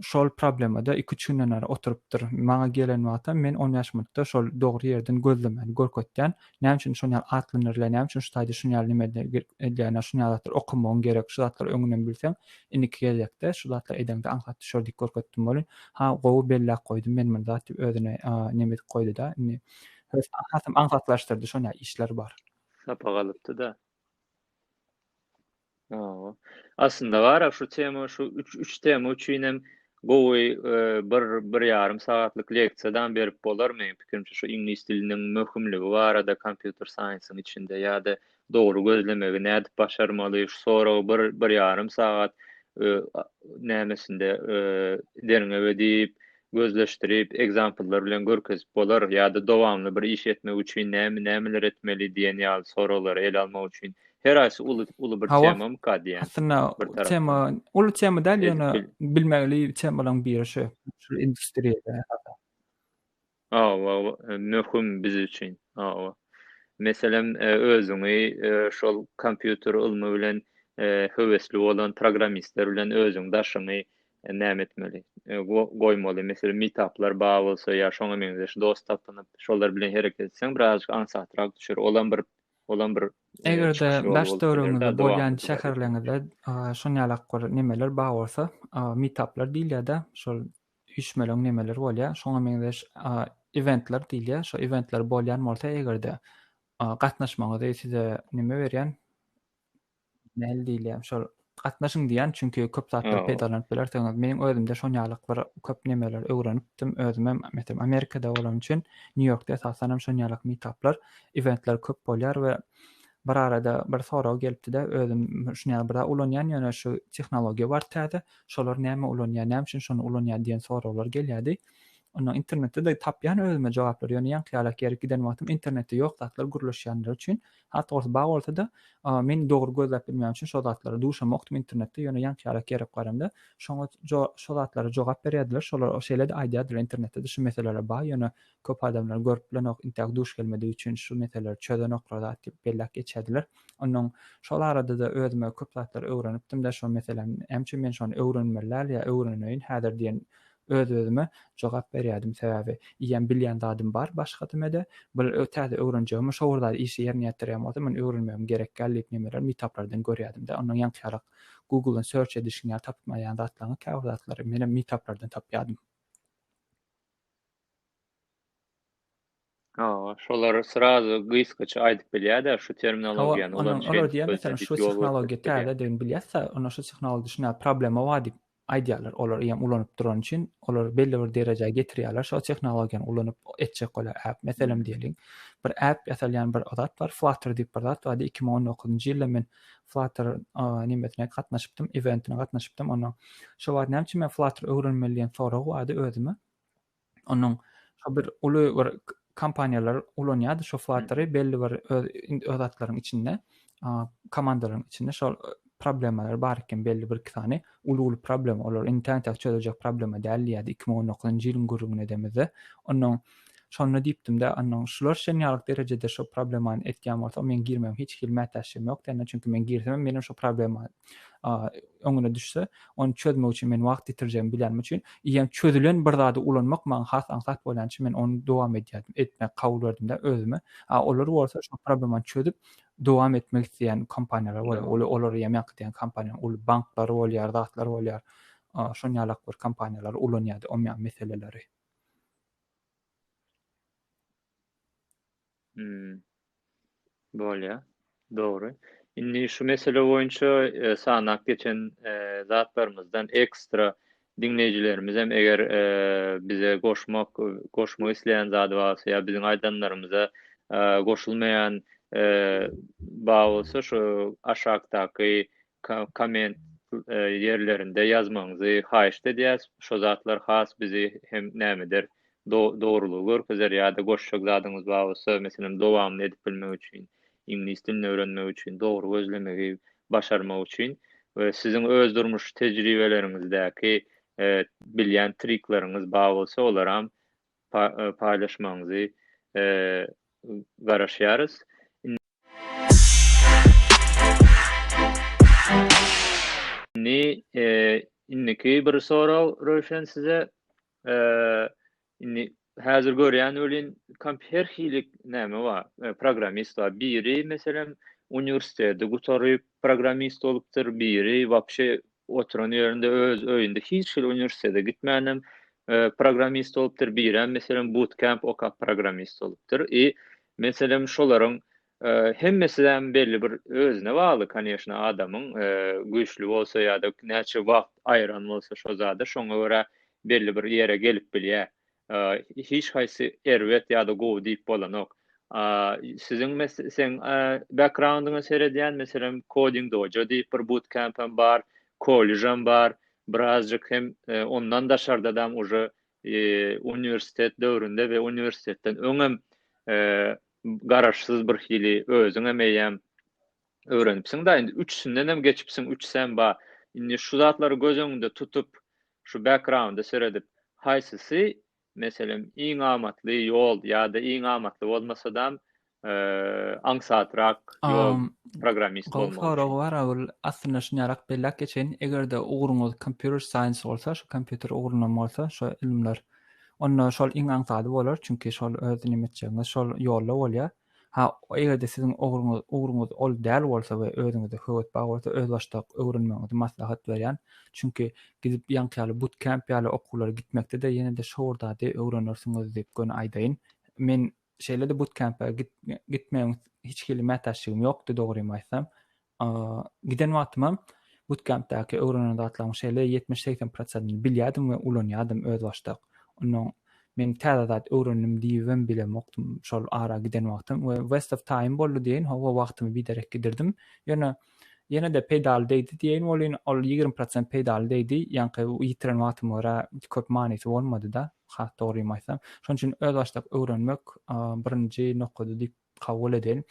S2: Şol problemada 2-3 günden ara oturupdyr. Maňa gelen wagtda men 10 ýaşmykda şol dogry ýerden gözlemeni görkezýän. Näme üçin şoňa atlanyrlar, näme üçin şu taýda şoňa nimede edýän, şoňa zatlar okumagyň gerek, şu zatlar öňünden bilsem, indiki gelecekde şu zatlar edende aňsat düşürdik görkezdim bolýan. Ha, gowy belli goýdum men men zat özüne nime goýdy da, hasam aňsatlaşdyrdy şoňa işler bar.
S1: Sapa galypdy-da. Aslında var şu tema, şu üç tema üçinem gowy bir ýarym sagatlyk leksiýadan berip bolar mı? Pikirimçe şu ingliz diliniň möhümligi barada computer science'ın içinde ýa-da dogry gözlemegi nädip başarmaly, şu soragy bir ýarym sagat nämesinde derine edip gözleşdirip egzamplelar bilen görkezip bolar ýa-da dowamly bir iş etmek üçin nämeler etmeli diýen ýaly soraglary el almak üçin her aýsy uly bir tema mykad diýen.
S2: Aslında tema, ulu tema däl ýöne bilmegli temalaryň biri şu industriýede.
S1: Möhüm biz üçin. Meselem özüňi şol kompýuter ilmi bilen höwesli bolan programmistler bilen özüň daşyny näme etmeli? Goýmaly. Meselem meetuplar bar bolsa ýa şoňa meňzeş dost tapynyp şolar bilen hereket etseň birazjyk ansatrak düşür. Olan bir
S2: Egerde baş döwrüňizde bolýan şäherleriňizde şoňalak nimeler bar bolsa, meetuplar diýilýär-de, şol üýtmeliň nimeler bolýar. Şoňa meňzeş eventler diýilýär. Şo eventler bolýan bolsa egerde gatnaşmaňyzy size nime berýän? Näl diýilýär? Şol gatnaşyň diýen, çünki köp zatlar peýdalanyp bilersiňiz. Meniň özümde şoňalyk bir köp nimeler öwrenipdim. Özüme meselem Amerikada bolan üçin New Yorkda esasen şoňalyk meetuplar, eventler köp bolýar we bir arada bir sorag gelipdi-de özüm şoňa bir ulanýan ýöne şu tehnologiýa bartdy. Şolar näme ulanýar, näme üçin şonu ulanýar diýen soraglar gelýärdi. Onu internetde de tapýan özüme jogaplar ýöne ýankyýalak gerek giden wagtym internetde ýok zatlar gürleşýänler üçin hatda olsa bag bolsa-da men dogry gözläp bilmän üçin şo zatlary duşamokdum internetde ýöne ýankyýalak gerek baramda. Şoňa şo zatlary jogap berýärdiler. Şolar o şeýledi aýdýardylar internetde şu meseleler bar ýöne köp adamlar görüp bilen internet duş gelmediği üçin şu meseleler çöden oklara atyp bellak geçädiler. Onuň şol arada da özüme köp zatlar öwrenipdim-de şo meselem emçe men şonu öwrenmeler ýa öwreneýin häzir diýen özüme jogap berýärdim sebäbi ýen bilýän zadym bar başga tümede bir ötäde öwrenjegim şo wagtda işi ýerine ýetirýän bolsa men öwrenmegim gerek gelip nimeler meetuplardan görýärdim-de onuň ýankyýarak Google'dan search edişiňe tapmaýan zatlaryny käwratlary meni meetuplardan tapýardym.
S1: Şolar sırazy gysgaça aýdyp bilýär-de şu terminologiýany
S2: ulanýan. Olar diýen meselem şu tehnologiýa täze diýen bilýärse, ona şu tehnologiýa problema bar diýip aýdýarlar. Olar ýa ulanyp duran üçin olar belli bir derejäge getirýärler. Şo tehnologiýany ulanyp etjek bolar app. Meselem diýelim, bir app ýasalýan bir zat bar, Flutter diýip bir zat bar. 2019-njy ýylda men Flutter nimetine gatnaşypdym, eventine gatnaşypdym. Onuň şo wagt näme üçin men Flutter öwrenmeli sorag bardy özüme. Onuň şo bir uly bir kampaniýalar ulanýardy şo Fluttery belli bir ödatlaryň içinde, komandalaryň içinde şol problemalar barken belli bir tane uly problem olar internetde çözülecek problema däl ýa-da 2019-njy ýylyň gürrüňine demeze. Onuň şonu diýipdim-de, onuň şular şeňalyk derejede şo problemany etýän bolsa men girmem, hiç hilmat taşym ýok däne çünki men girsem menim şo problema öňüne düşse, onu çözmek üçin men wagt ýitirjem bilen üçin ýa çözülen bir zady ulanmak maň has ansat bolan üçin men onu dowam edýärdim, etmek kabul berdim-de özüme. Olar bolsa şo problemany çözüp dowam etmek isleýän kompaniýalar bolýar. Olar ýa-da diýen kompaniýa, ul banklar bolýar, zatlar bolýar. Şoňalyk bir kompaniýalar ulanýardy o meseleleri.
S1: Bolýar. Dogry. Indi şu mesele boýunça sanak geçen zatlarymızdan ekstra dinleyijilerimiz hem eger bize goşmak isleýän zady bolsa ýa biziň aýdanlarymyza goşulmaýan bar bolsa şu aşagdaky komment yerlerinde ýazmaňyzy haýyş edýäs. Şo zatlar has bizi hem nämedir dogrulygy görkezler ýa-da goşjak zadyňyz bar bolsa meselem dowamly edip bilmek üçin ingliz dilini öwrenmek üçin, dogry gözlemegi başarmak üçin we siziň öz durmuş tejribeleriňizdäki bilýän trikleriniz bar bolsa olaram paylaşmaňyzy garaşýarys. Inniki bir sorag Röşen size inni häzir görýän ölin her hilik näme bar, programmist bar. Biri meselem uniwersitede gutaryp programmist bolupdyr, biri wapşe oturan ýerinde öz öýünde hiç hil uniwersitede gitmänem programmist bolupdyr, birem meselem bootcamp okap programmist bolupdyr. Meselem şolaryň hemmesinden belli bir özüne bağlı kaniyşna adamın güýçli bolsa ýa-da näçe wagt aýran bolsa şo zada şoňa görä belli bir ýere gelip bilýär. Hiç haýsy erwet ýa-da gowy diýip bolanok. Siziň sen backgroundyňy seredýän meselem coding dojo diýip bir bootcamp'am bar, kollejem bar, birazjyk hem ondan daşardadam uje uniwersitet döwründe we uniwersitetden öňem garaşsyz bir hili özüňe meýem öwrenipsiň da indi 3-sinden hem geçipsiň 3 sen ba. Indi şu zatlary göz öňünde tutup şu backgroundda seredip haýsysy meselem iň amatly ýol ýa-da iň amatly bolmasam aňsatrak ýol programmist bolmak.
S2: Gowfara var ol aslında şunyarak bellak geçen egerde ugruňyz computer science bolsa, şu kompüter ugrunyň bolsa, şu ilmler onda şol iň aňsady bolar, çünki şol öz nimetçiňiz şol ýolda bolýar. Egerde siziň ugruňyz ol däl bolsa we özüňizde höwet bar bolsa, öz başda öwrenmeňizi maslahat berýän. Çünki gidip ýankyýaly bootcamp ýaly okullara gitmekde de ýene-de şourda de öwrenirsiňiz diýip gön aýdaýyn. Men şeýlede bootcamp'a gitmeýän hiç hili mätäçligim ýokdy dogrymy aýtsam. Giden wagtymam bootcamp'däki öwrenen zatlaryň şeýle 70-80% bilýärdim we ulanýardym öz başda. Onuň men täze zat öwrenim diýibem bilemokdym şol ara giden wagtym we waste of time boldy diýen hawa wagtymy biderek gidirdim. Ýene-de pedal değdi diýen bolyn, ol 20% pedal değdi. Ýanky ýitiren wagtym gara köp manysy bolmady da, hat dogrymy aýtsam. Şoň üçin öz başda öwrenmek birinji nokada diýip kabul eden.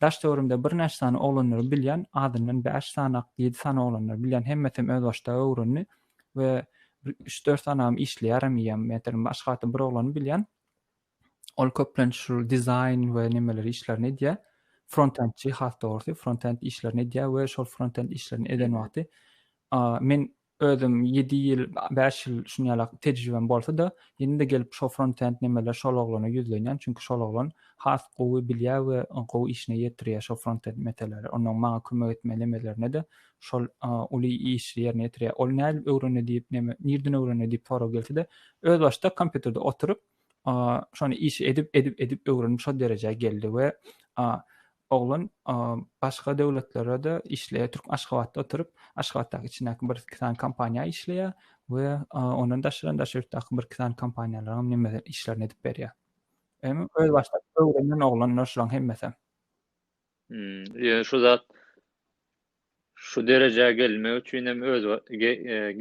S2: Daş döwrümde bir näçe sany oglanlary bilýän, adyndan 5 sanak 7 sany oglanlary bilýän hemmesem öz başda öwrenni we 3-4 sanam işleýärem ýa-da meselem başga bir oglany bilýän. Ol köplen şu design we nimeleri işlerini diýär. Frontendçi hat dogry, frontend işlerini diýär we şol frontend işlerini eden wagty men özüm 7 ýyl 5 ýyl şunýalak tejribem bolsa da ýene-de gelip şol frontend nimeler şol oglana ýüzlenýän, çünki şol oglan has gowy bilýär we gowy işine ýetirýär şol frontend meselleri. Onuň maňa kömek etmelerine de şol uly iş ýerine ýetirýär. Ol näme öwrene diýip nirden öwrene diýip soraw gelse de öz başda kompýuterde oturup şonu iş edip öwrenip şol derejäge geldi we oglan başga döwletlere de işleýär. Türk Aşgabatda oturup Aşgabatdaky içindäki bir kisan kompaniýa işleýär we onuň daşyrdaky bir kisan kompaniýalaryň nime işlerini edip berýär. Hem öz başda öwrenen oglanlar şoň hemmesem.
S1: Şu zat şu derejäge gelmek üçin hem öz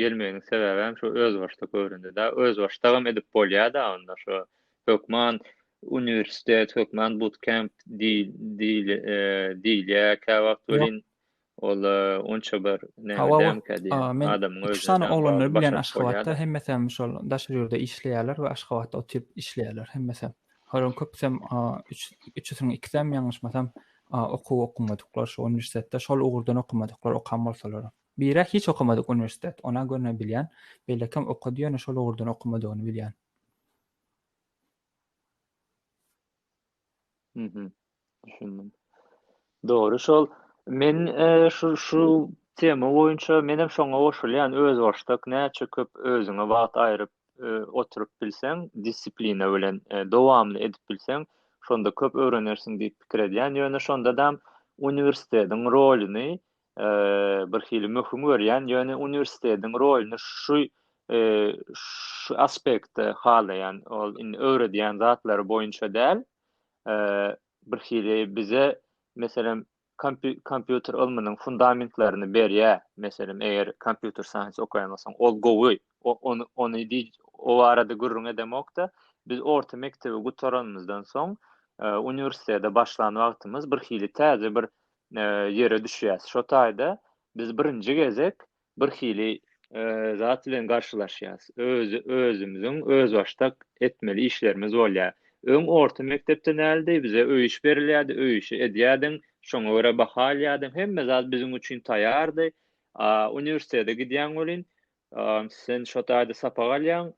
S1: gelmegiň sebäbim şu öz başda öwrende da öz başdagam edip bolýar da onda şu hökman uniwersitet, hökman bootcamp diýilýär käwagtwelin ol onça bir näme kedi adamyň özüne.
S2: 3 sany oglanlar bilen Aşgabatda hemmesem şol daşyrda işleýärler we Aşgabatda oturup işleýärler hemmesem. Haran köpsem 3-3 ikisem ýalňyşmasam okumadyklar şu uniwersitetde şol ugurdan okumadyklar okam bolsalar. Biri hiç okumadyk uniwersitet, ona görne bilýän, bellekem okudy ýa-da şol ugurdan okumadygyny bilýän.
S1: Düşündüm. Doğru şol men şu tema boýunça menem şoňa goşulýan öz başdak näçe köp özüňe wagt aýryp oturup bilseň, disiplina bilen dowamly edip bilseň, şonda köp öwrenersiň diýip pikir edýän. Ýöne şonda da uniwersitetiň rolyny bir hili möhüm görýän. Ýöne uniwersitetiň rolyny şu aspektde halaýan, ol öwredýän zatlary boýunça däl, bir hili bize meselem kompýuter ilminiň fundamentlaryny berýär. Meselem eger kompýuter science okaýansaň ol gowy, onu o arada gurrun edemokda biz orta mektebi gutaranymyzdan soň uniwersitede başlan wagtymyz bir hili täze bir ýere düşýäs. Şo taýda biz birinji gezek bir hili zat bilen garşylaşýas. Özümüziň öz başdak etmeli işlerimiz bolýar. Öň orta mektepde näde bize öýüş berilýärdi, öýüşi edýärdiň, şoňa görä bahalýardyň. Hemme zat biziň üçin taýýardy. Uniwersitete gidýän bolin, sen şo taýda sapaga alýan,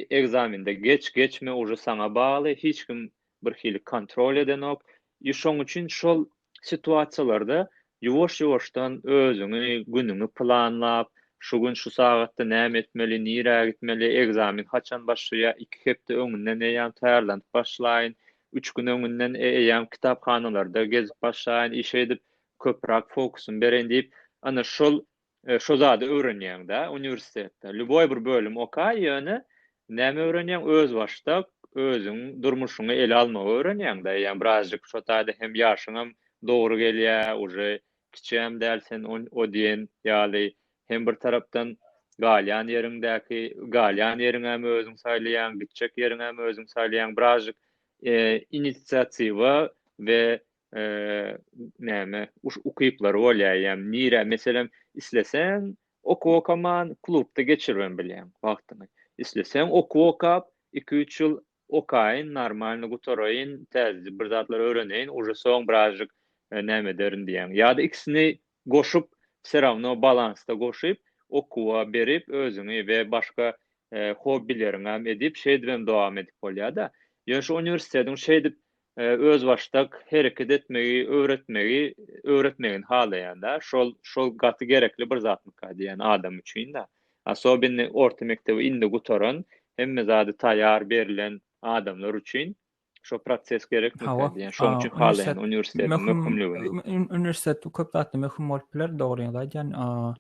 S1: egzaminde geçme uje sana bagly, hiç kim bir hili kontrol edenok. Şoň üçin şol situasiýalarda ýuwaş-ýuwaşdan özüňi, günüňi planlap, şu gün şu sagatda näme etmeli, nirä gitmeli, egzamin haçan başlaýar, 2 hepde öňünden eýän taýýarlanyp başlaýyn, 3 gün öňünden eýän kitapxanalarda gezip başlaýyn, iş edip köprak fokusum beren diýip, ana şo zady öwrenýär-de uniwersitetde. Lüboý bir bölüm okaý ýöne näme öwrenýär? Öz başda özüň durmuşyňy ele almagy öwrenýär-de. Ýani birazjyk şo taýda hem ýaşyňam dogry gelýär, uje kiçem dälsen o diýen ýaly hem bir tarapdan galyan ýeriňem özüň saýlaýan, gitjek ýeriňem özüň saýlaýan birazjyk inisiatiwa we näme ukyplar bolýar. Ýani nirä meselem islesen okuwakaman klubda geçirben bilýän wagtyny. İslesen okuwakap 2-3 ýyl okaýyn, normalny gutaraýyn, täze bir zatlar öwreneýin, uje soň birazjyk näme derin diýen. Ýa-da ikisini goşup seramno balansta goşup okuwa berip özüňi we başga hobbilerini edip şeýdem dowam edip bolýar-da. Ýöne şu uniwersitetiň şeýdip öz başdak hereket etmegi, öwretmegin halaýanda şol gaty gerekli bir zatmyka diýen adam üçin de. Asobinni orta mektebi indi gutaran hemme zady taýýar berilen adamlar üçin şo proses gerekli diýen. Şoň üçin halaýan uniwersitetiň möhümligini.
S2: Üniversitet köp zatly möhüm bolup biler, dogry ýa-da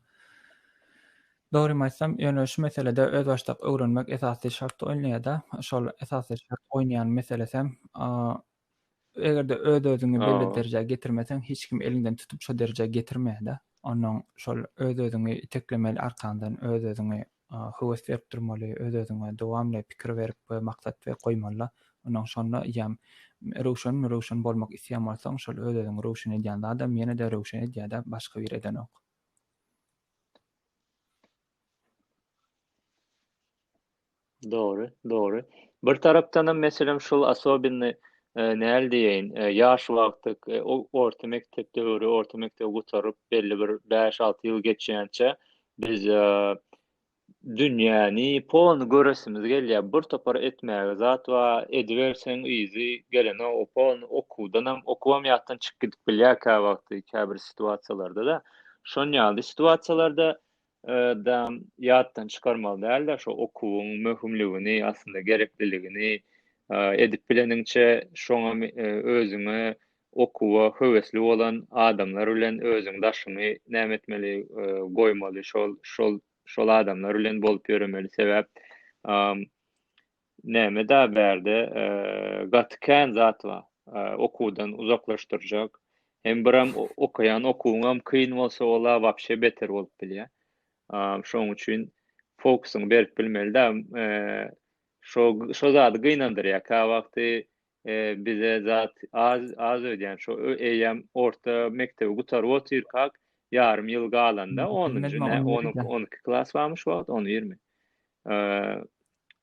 S2: dogry maýsam, ýöne şu meselede öz başdak öwrenmek esasy şart oýnýar-da. Şol esasy şart oýnaýan meselesem, egerde öz-özüňi belli derejäge getirmeseň, hiç kim elinden tutup şo derejäge getirmeýär-de. Onuň şol öz-özüňi iteklemeli arkandan öz-özüňi höwes berip durmaly, öz-özüňe dowamly pikir berip maksat we goýmaly. Onuň şonda ýam rowşan bolmak isleýän bolsaň, şol öz-özüňi rowşan edýän adam ýene de rowşan edýär-de başga bir edenok.
S1: Doğru. Bir tarapdan meselem şol asobinni näl diýeň, ýaş wagtyk orta mektepde orta mektebe gutaryp belli bir 5-6 ýyl geçýänçe biz dünýäni pon göresimiz gelýär. Bir topar etmäge zat we edibersen izi gelene o pon okuwdanam okuwamýatdan çykyp gidip bilýär ka wagty, käbir situasiýalarda da. Şon ýaly situasiýalarda da ýatdan çykarmaly däldir, şo okuwyň möhümligini, aslında gerekliligini edip bileniňçe şoňa özüňe okuwa höwesli bolan adamlar bilen özüň daşyny näme etmeli, goýmaly, şol adamlar bilen bolup ýöremeli. Sebäp näme da berde gatykän zat bar, okuwdan uzaklaşdyrjak. Hem biram okayan okuwňam kyn bolsa ola wapşe beter bolup bilýär. Şoň üçin fokusyny berip bilmeli-de, şo zady gynandyrýar. Ka wagty bize zat az ödýän, şo eýem orta mektebi gutaryp oturýarkak, ýarym ýyl galanda 12 klas barmyş wagt, 20.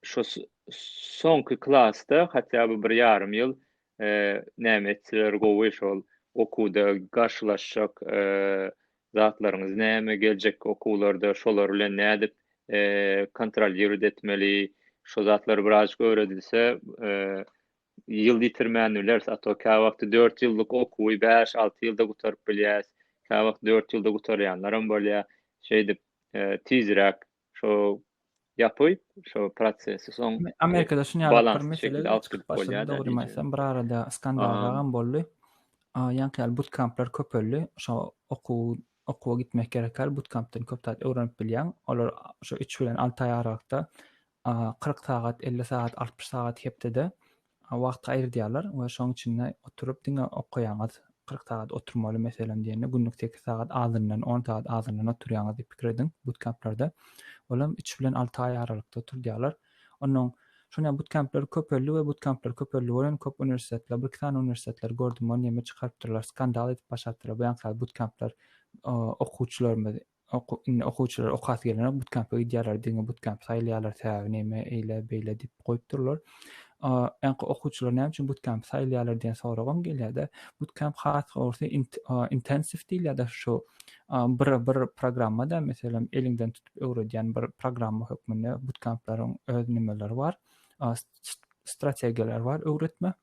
S1: Şo soňky klasda hatda bir ýarym ýyl näme etdiler gowy şol okuwda garşylaşjak zatlaryňyz näme, geljek okuwlarda şolar bilen nädip kontrol ýürütmeli, şo zatlar birazjyk öwredilse ýyl ýitirmänler, ato ka wagty 4 ýyllyk okuwy 5-6 ýylda gutaryp bilýär, ka wagty 4 ýylda gutarýanlaram bolýar. Şeýdip tizrak şo ýapyp şo prosesi soň
S2: Amerikada şuny bir mesele bolýar. Dogry maýsam, bir arada skandal bagan boldy. Ýanky bootcamplar köpelli. Şo okuwa gitmek gerekler. Bootcampdan köp zat öwrenip bilýän. Olar şo 3 bilen 6 aý aralykda 40 sagat, 50 sagat, 60 sagat hepdede wagt aýyrdylar we şoň içinde oturup diňe okuýaňyz 40 sagat oturmaly meselem diýende günlük 8 sagat azyndan 10 sagat azyndan oturýaňyz diýip pikir edin bootcamplarda. Olam 3 bilen 6 aý aralykda oturýarlar. Onuň şoňa bootcamplar köpelli we bootcamplar köpelli bolan köp uniwersitetler, bir tane uniwersitetler gördüm, onu ýeme çykarypdyrlar, skandal edip başlatdylar. Bu ýanky bootcamplar okuwçylarmy okuwçylar okat gelene bootcamp'e gidýärler, diňe bootcamp saýlaýarlar, täze näme eýle beýle diýip goýupdurlar. Enki okuwçylar näme üçin bootcamp saýlaýarlar diýen soragam gelýär-de. Bootcamp has orta intensive diýilýär-de şu bir programmada meselem eliňden tutup öwredýän bir programma hökmünde bootcamplaryň öz nimeleri bar, strategiýalar bar öwretme.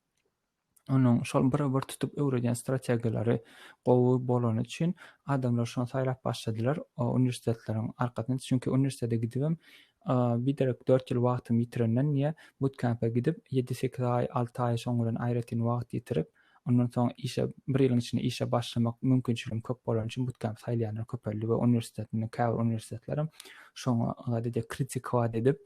S2: Onuň şol bir tutup öwredýän strategiýalary gowy bolan üçin adamlar şonu saýlap başladylar uniwersitetleriň arkasyndan. Çünki uniwersitete gidibem bir derek 4 ýyl wagtymy ýitirenden niýe bootcamp'a gidip 7-8 ay, 6 ay soň bilen aýratyn wagt ýitirip ondan soň işe bir ýylyň içinde işe başlamak mümkinçiligim köp bolan üçin bootcamp saýlaýanlar köpeldi we uniwersitetiniň käbir uniwersitetlerim şoňa adede kritik wagt edip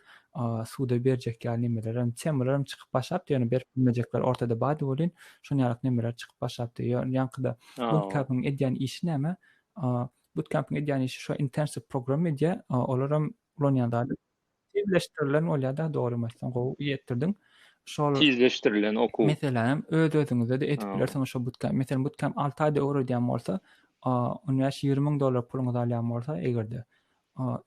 S2: suda berjek ýa nimelerim temelerim çykyp başapdy, ýöne bermejekler ortada bady bolyn, şoň ýaly nimeler çykyp başapdy. Ýankyda bootcamp'yň edýän işi näme? Bootcamp'yň edýän işi şu intensive program edýär, olaram ulan ýa-da tezleşdirilen bolýar-da, dogry emesden gowy ýetdirdiň. Şol
S1: Tizleşdirilen okuw.
S2: meselem öz-özüňize de edip bilersiňiz şo bootcamp. Meselem bootcamp 6 aýda öwredýän bolsa, onu ýaş $20 puluňyz alýan bolsa egerde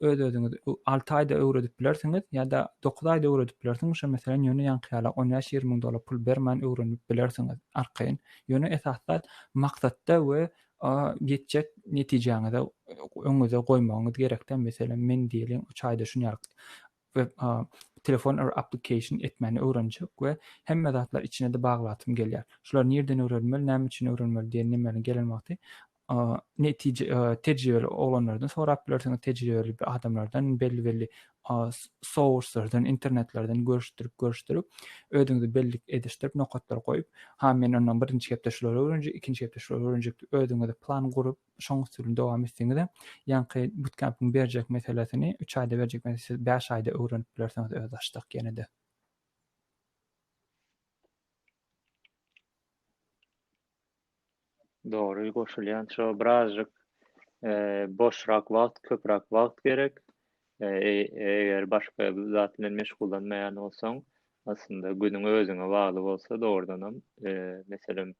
S2: öz-özüňiz 6 aýda öwredip bilersiňiz ýa-da 9 aýda öwredip bilersiňiz, şo meselem ýöne ýankyýala 10 ýaş $20 pul bermän öwrenip bilersiňiz arkaýyn. Ýöne esasda maksatda we ýetjek netijaňyza öňüňize goýmagyňyz gerekden. Meselem men diýelim 3 aýda şunu we telefon application etmeni öwrenjek we hemme zatlar içine de baglatym gelýär. Şular nerden öwrenmeli, näme üçin öwrenmeli diýen nimeni gelenmekdi. Tejribeli olanlardan sorap bilersiňiz, tejribeli adamlardan belli source'lardan, internetlerden görüşdirip özüňizi belli edişdirip nokatlar goýup, men ondan birinji kepde şuları öwrenjek, ikinji kepde şuları öwrenjek diýip özüňize plan gurup şoň üstünde dowam etdiňizde ýanky bootcamp'yň berjek meselesini 3 aýda berjek meselesini 5 aýda öwrenip bilersiňiz öz açdyk ýene-de.
S1: Doğru goşulýan şo birazjyk boşrak wagt, köprak wagt gerek. Eger başga zat bilen meşgullanmaýan bolsaň, aslında günüň özüňe bagly bolsa dogrudanam, meselem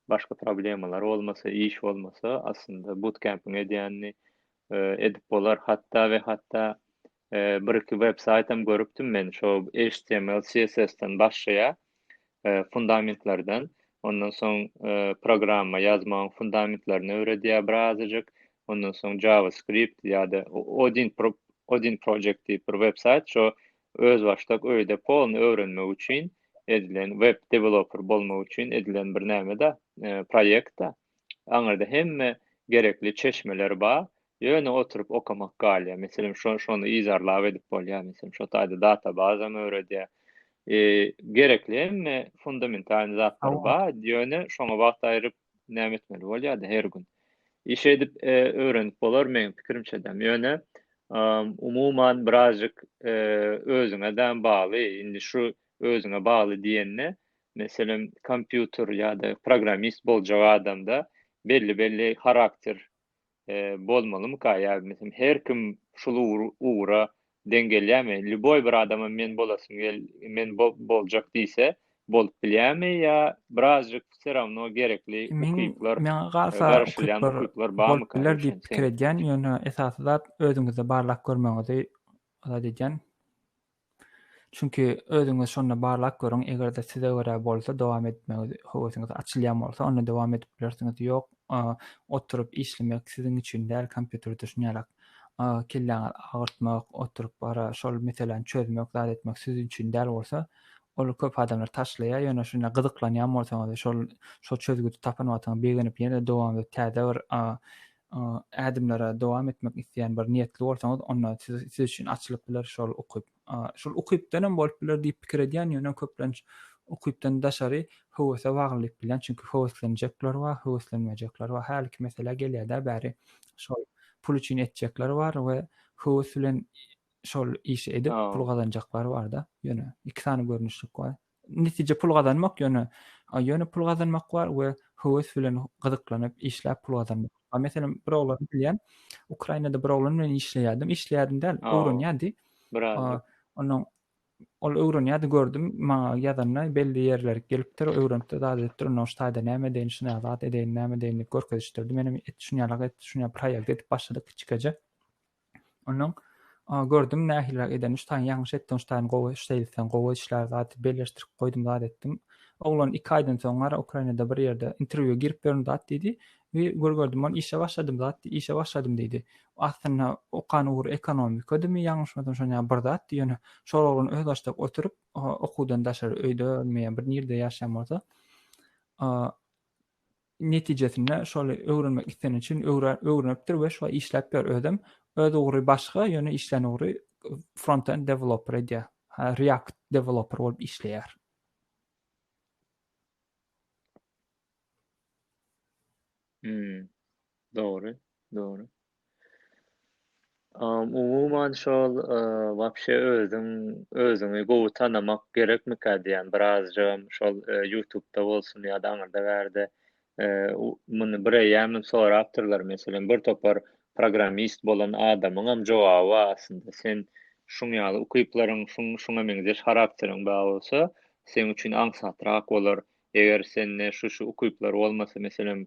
S1: başga problemalar bolmasa, iş bolmasa aslında bootcamp'yň edýänini edip bolar. Hatta bir-iki websaytam görüpdim men şo HTML, CSS'den başlaýa fundamentlerden, ondan soň programma ýazmagyň fundamentlerini öwredýär birazjyk, ondan soň JavaScript ýa-da Odin Project diýip bir website, şo öz başdak öýde polny öwrenmek üçin edilen, web developer bolmak üçin edilen bir näme-de proýekt. Aňarda hemme gerekli çeşmeler bar. Ýöne oturup okamak galýa. Meselem şonu izarlap edip bolýar. Meselem şo taýda databazam öwredýär. Gerekli hemme fundamental zatlar bar. Ýöne şoňa wagt aýryp näme etmeli bolýar her gün. İş edip öwrenip bolar meň pikirimçe-de. Ýöne umuman birazjyk özüňe dem bagly. Indi şu özüňe bagly diýenne, meselem kompýuter ýa-da programist boljak adamda belli karakter bolmaly mı? Meselem her kim şulu uğra dengelýärmi? Liboy bir adama men bolasym men boljak diýse, bolup bilýärmi ýa birazjyk seramno gerekli ukyplar,
S2: ukuplar barmy diýip pikir edýän, ýöne esasda özüňizde barlak görmeňizi edýän. Çünki özüňiz şonda barlak görüň, egerde size görä bolsa dowam etmeňiz howasyňyz açylýan bolsa, onda dowam edip bilersiňiz. Ýok, oturup işlemek siziň üçin däl, kompýuterde şunýalak kelläňi agyrtmak, oturup bara şol meseleni çözmek, zat etmek siziň üçin däl bolsa, ol köp adamlar taşlaýar, ýöne şuna gyzyklanýan bolsaňyz, şol çözgüdi tapan wagtyňy begenip ýene dowam edip täze bir adamlara dowam etmek isleýän bir niýetli bolsaňyz, onda siz üçin açylyp biler şol okup. Şol okuypdan bolup biler diýip pikir edýän, ýöne köplenç okuypdan daşary howasy baglyp bilen, çünki howaslanjekler bar, howaslanmajekler bar. Her iki mesele gelýär-de bäri. Şol pul üçin etjekler bar we howas bilen şol işi edip pul gazanjaklar bar-da. Ýöne iki tane görnüşlik bar. Netije pul gazanmak ýöne pul gazanmak bar we howas bilen gyzyklanyp işläp pul gazanmak. Meselem bir oglan bilýän, Ukrainada bir oglan bilen işleýärdim däl, öwrenýärdi. Onuň ol öwrenýärdi, gördüm, maňa ýazanlar belli ýerler gelipdir, öwrenip zat etdir, onuň ştaýda näme diýen, zat edýän näme diýen görkezdirdi. Menem şunýalak proýekt edip başladyk kiçikeje. Onuň gördüm nähilrak eden üçtaň ýalňyş etdim, üçtaň gowy işleýän gowy işler zat belleşdirip goýdum zat etdim. Oglan 2 aýdan soň ara Ukrainada bir ýerde interwýuga girip berdim zat diýdi. We görgördüm, man işe başladym zat, işe başladym diýdi. Aslında okan ugur ekonomikadymy ýalňyşmadym şoňa bir zat diýeni. Şol oglan öz başda oturup okuwdan daşary öýde ölmeýän bir ýerde ýaşaýan bolsa, netijesinde şol öwrenmek istenen üçin öwrenipdir we şo işläp ber ödem. Öz ugry başga, ýöne işlen ugry front-end developer edýär. React developer bolup işleýär.
S1: Doğru, doğru. Umuman şol wapşe özüňi gowy tanamak gerekmik diýen birazjym şol YouTube'da bolsun ýa-da aňyrda berde muny bireýäm sorapdyrlar meselen bir topar programist bolan adamyňam jogaby aslında sen şuň ýaly ukyplaryň şuňa meňzeş charakteriň bäl bolsa sen üçin aňsatrak bolar. Eger sen şu ukyplar bolmasa meselen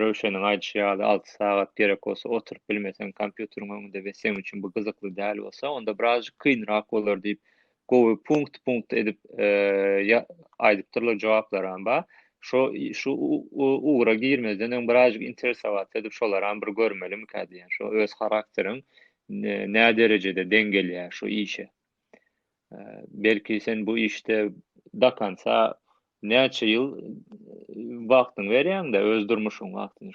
S1: Röşeňiň aýdýaşy 6 sagat gerek bolsa oturup bilmesen kompýuteriň öňünde we sen üçin bu gyzykly däl bolsa onda birazjyk kynrak bolar diýip gowy punkt edip aýdypdyrlar jogaplarym ba. Şu ugra girmezden birazjyk interesowat edip şolaram bir görmelim diýen. Şo öz charakteriň nä derejede dengelýär şu işe. Belki sen bu işte dakansa näçe ýyl wagtyň berýäň-de öz durmuşyň wagtyny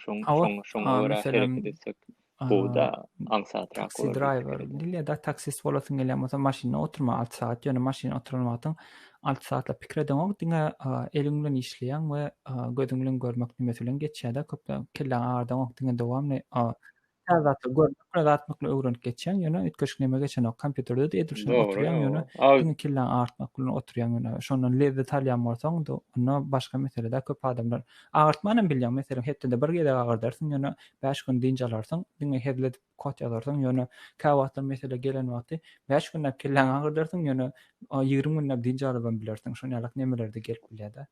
S1: şoňa görä hereket etsek bu da aňsatrak
S2: Taxi
S1: bolar.
S2: driver diýilýär da taksist bolasyň gelýär, maşyna oturma 6 saat, ýöne maşyna oturmagyň 6 saatla pikir edemok, diňe eliň bilen işleýän we gözüň bilen görmek nimesi bilen geçýär da köpden kellen ağardan diňe dowamly Täzatly görmek, atmakla öwrenip geçýän, ýöne ütkeşik neme geçen kompýuterde edişine
S1: Doğru.
S2: oturýan, ýöne diňe killen artmak bilen oturýan, ýöne şondan lezzet alýan bolsaň da onda başga meselede köp adamlar agyrtmanam bilýän, meselem hepde bir gede agyrdarsyň, ýöne 5 gün dinç alarsyň, diňe hezledip kod ýazarsyň, ýöne käwatdan mesele gelen wagty 5 günnäp killen agyrdarsyň, ýöne 20 günnäp dinç alyp bilersiň, şoň ýaly nemelerde gelip bilýär-de.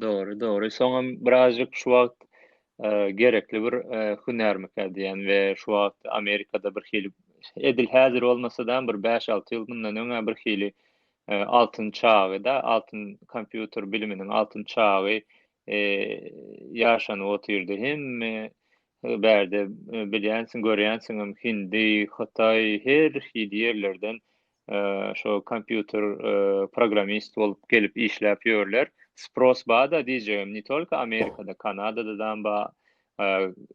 S1: Doğru. Soňam birazjyk şu wagt gerekli bir hünärmek diýen we şu wagt Amerikada bir hili edil häzir bolmasa-da bir 5-6 ýyl bundan öňe bir hili altyn çağda, altyn kompýuter biliminiň altyn çagy ýaşanyp otyrdy. Hemme berde bilýänsiň, görýänsiň Hindi, Hatay, her hili ýerlerden şo kompýuter programist bolup gelip işläp ýörler. Spros bada diýjegim, ne tolko Amerikada, Kanadada ba,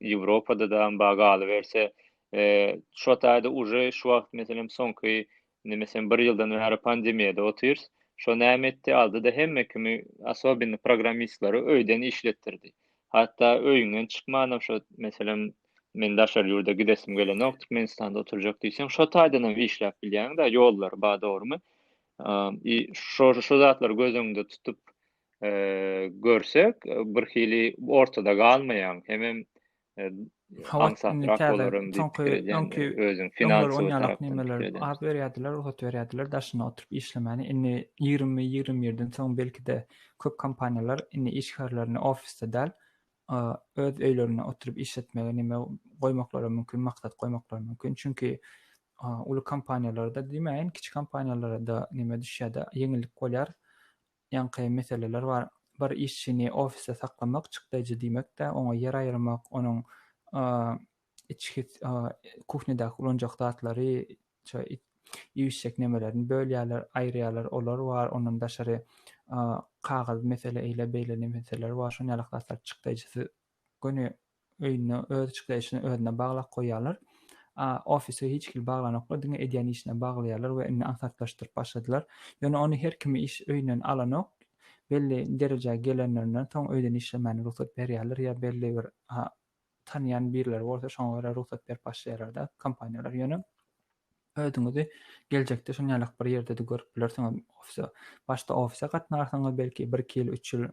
S1: Ýewropada ba galyberse, şo taýda uje şu wagt meselem soňky nemesen 1 ýyldan bäri pandemiýada otyrs, şo nämetdi aldy-da hemme kimi asobiny programistlary öýden işletdirdi. Hatda öýüňden çykmanam şo meselem men daşar ýurda gidesim gelen Türkmenistanda oturjak diýsem, şo taýdan işläp bilýän-de ýollar ba dogrymy? Şo zatlar gözüňde tutup görsek bir hili ortada galmayan hemem aňsatrak bolarym diýip özüň finansiýy tarapdan
S2: az berýärdiler, ruhsat berýärdiler, daşyna oturup işlemeni. Inni 20-21-den soň belki de köp kompaniýalar inni işgärlerini ofisde däl öz öýlerine oturup işletmege nime goýmaklary mümkin, maksat goýmaklary mümkin. Çünki uly kompaniýalarda diýmeýin, kiçik kompaniýalara da nime düşýär, ýeňillik bolýar. Ýanky meseleler bar. Bir işçini ofiste saklamak, çykdyjy diýmek de, oňa ýer aýyrmak, onuň içki kuhnyada kullanjak zatlary, ýüşek nemelerini bölýärler, aýrýarlar, olar bar. Onuň daşary kagaz mesele ile beýle meseleler bar. Şoň ýaly zatlar çykdyjy göni öýüne öz çykdyjyny özüne baglap goýýarlar. Ofise hiç kim baglanoklar, diňe edýän işine baglaýarlar we inni ansatlaşdyryp başladylar. Ýöne onu her kimi iş öýünden alanok, belli derejeye gelenlerine tam öýden işlemeni ruhsat berýärler ýa belli bir tanıyan birler bolsa şoňa ruhsat berip başlaýarlar da kompaniýalar. Ýöne öýdüňizi geljekde şoň ýaly bir ýerde de görüp bilersiň, ofise başda ofise gatnarsyňyz belki 1-2 ýyl, 3 ýyl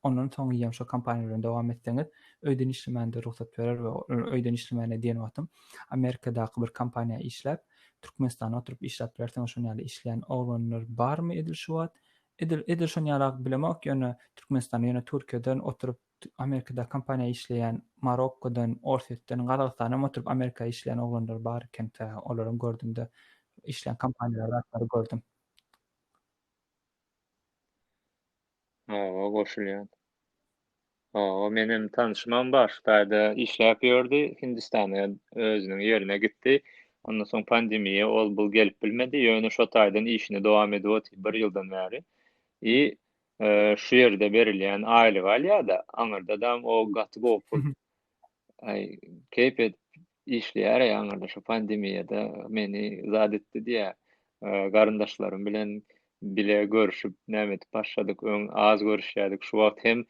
S2: ondan soň ýa şo kompaniýalaryň dowam etdiňiz, öýden işlemende ruhsat berer we öýden işlemene diýen wagtym Amerikadaky bir kompaniýa işläp Türkmenistana oturup işläp berseň şoň ýaly işleýän oglanlar barmy edil şu wagt? Edil şoň ýaly bilemek ýöne Türkmenistana ýöne Türkiýeden oturup Amerikada kompaniýa işleýän Marokkodan, Orsetden, Gazagstandan oturup Amerikada işleýän oglanlar bar eken olaryň gördüm-de işleýän kompaniýalar atlary gördüm.
S1: Goşulýan. Menem tanışmam bar. Taýda işläp ýördi, Hindistana özüniň ýerine gitdi. Ondan soň pandemiýa ol bul gelip bilmedi. Ýöne şo taýdan işini dowam edip otyr 1 ýyldan bäri. Şu ýerde berilýän aýly galýa-da, aňyrdadam o gaty gopul keypet işleýär ýaňyrda şu pandemiýada meni zat etdi diýä. Garyndaşlarym bilen bile görüşüp näme edip başladyk, öň az görüşýärdik. Şu wagt hem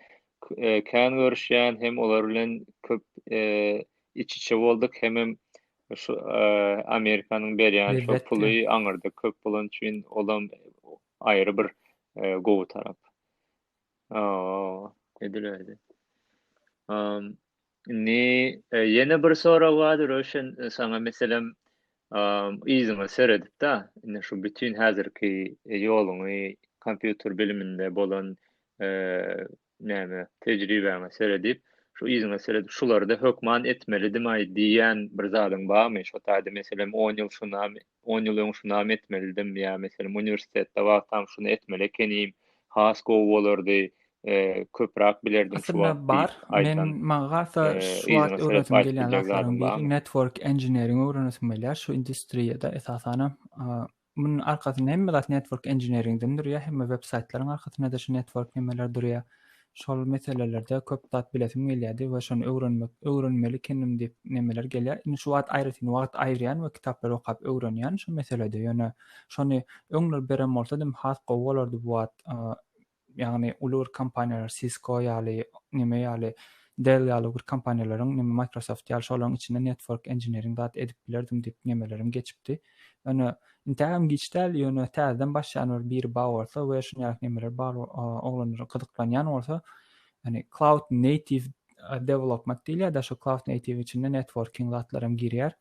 S1: kän görüşýän hem olar bilen köp iç-içe boldyk hemem şu Amerikanyň berýän şu
S2: Elbetde.
S1: puly aňyrda köp bolan üçin olam aýry bir gowy tarap. Edilerdi. Yine bir soru vardır Röşen sana meselem iziňe seredip da şu bütün häzirki ýoluňy kompýuter biliminde bolan näme tejribeňe seredip şu iziňe seredip şulary da hökman etmelidimi diýen bir zadyň barmy? Şu taýda meselem 10 ýyl şuna 10 ýyl öň şuna etmelidim ýa meselem uniwersitetde wagtam şunu etmeli ekenim, has gowy bolardy. Köprak bilerdim şu
S2: Aslında
S1: wagt
S2: bar. Men
S1: aýtan
S2: maňa galsa şu
S1: iziňe
S2: wagt
S1: serep
S2: öwretim
S1: aýtyp
S2: gelýän
S1: biljek
S2: zatlaryň
S1: zadym
S2: biri
S1: barmy?
S2: network engineering öwrenesim gelýär. Şu industriýada esasana bunun arkasynda hemme zat network engineeringden durýar, hemme web saytlaryň arkasynda da şu network nimeler durýar. Şol meselelerde köp zat bilesim gelýärdi we şonu öwrenmeli kendim diýip nimeler gelýär. Indi şu wagt aýratyn wagt aýrýan we kitaplar okap öwrenýän şu meselede ýöne şonu öňler berem bolsadym has gowy bolardy bu wagt. Yani ulur kompaniýalar Cisco ýaly nime ýaly Dell ýaly bir kompaniýalaryň nime Microsoft ýaly şolaryň içinde network engineering dat edip bilerdim diýip nimelerim geçipdi. Ýöne intägem giçdäl ýöne täzeden başlanan bir baw bolsa we şunýaly nimeler bar oglanlar gyzyklanýan bolsa hani cloud native development diýilýär da şu cloud native içinde networking zatlarym girýär.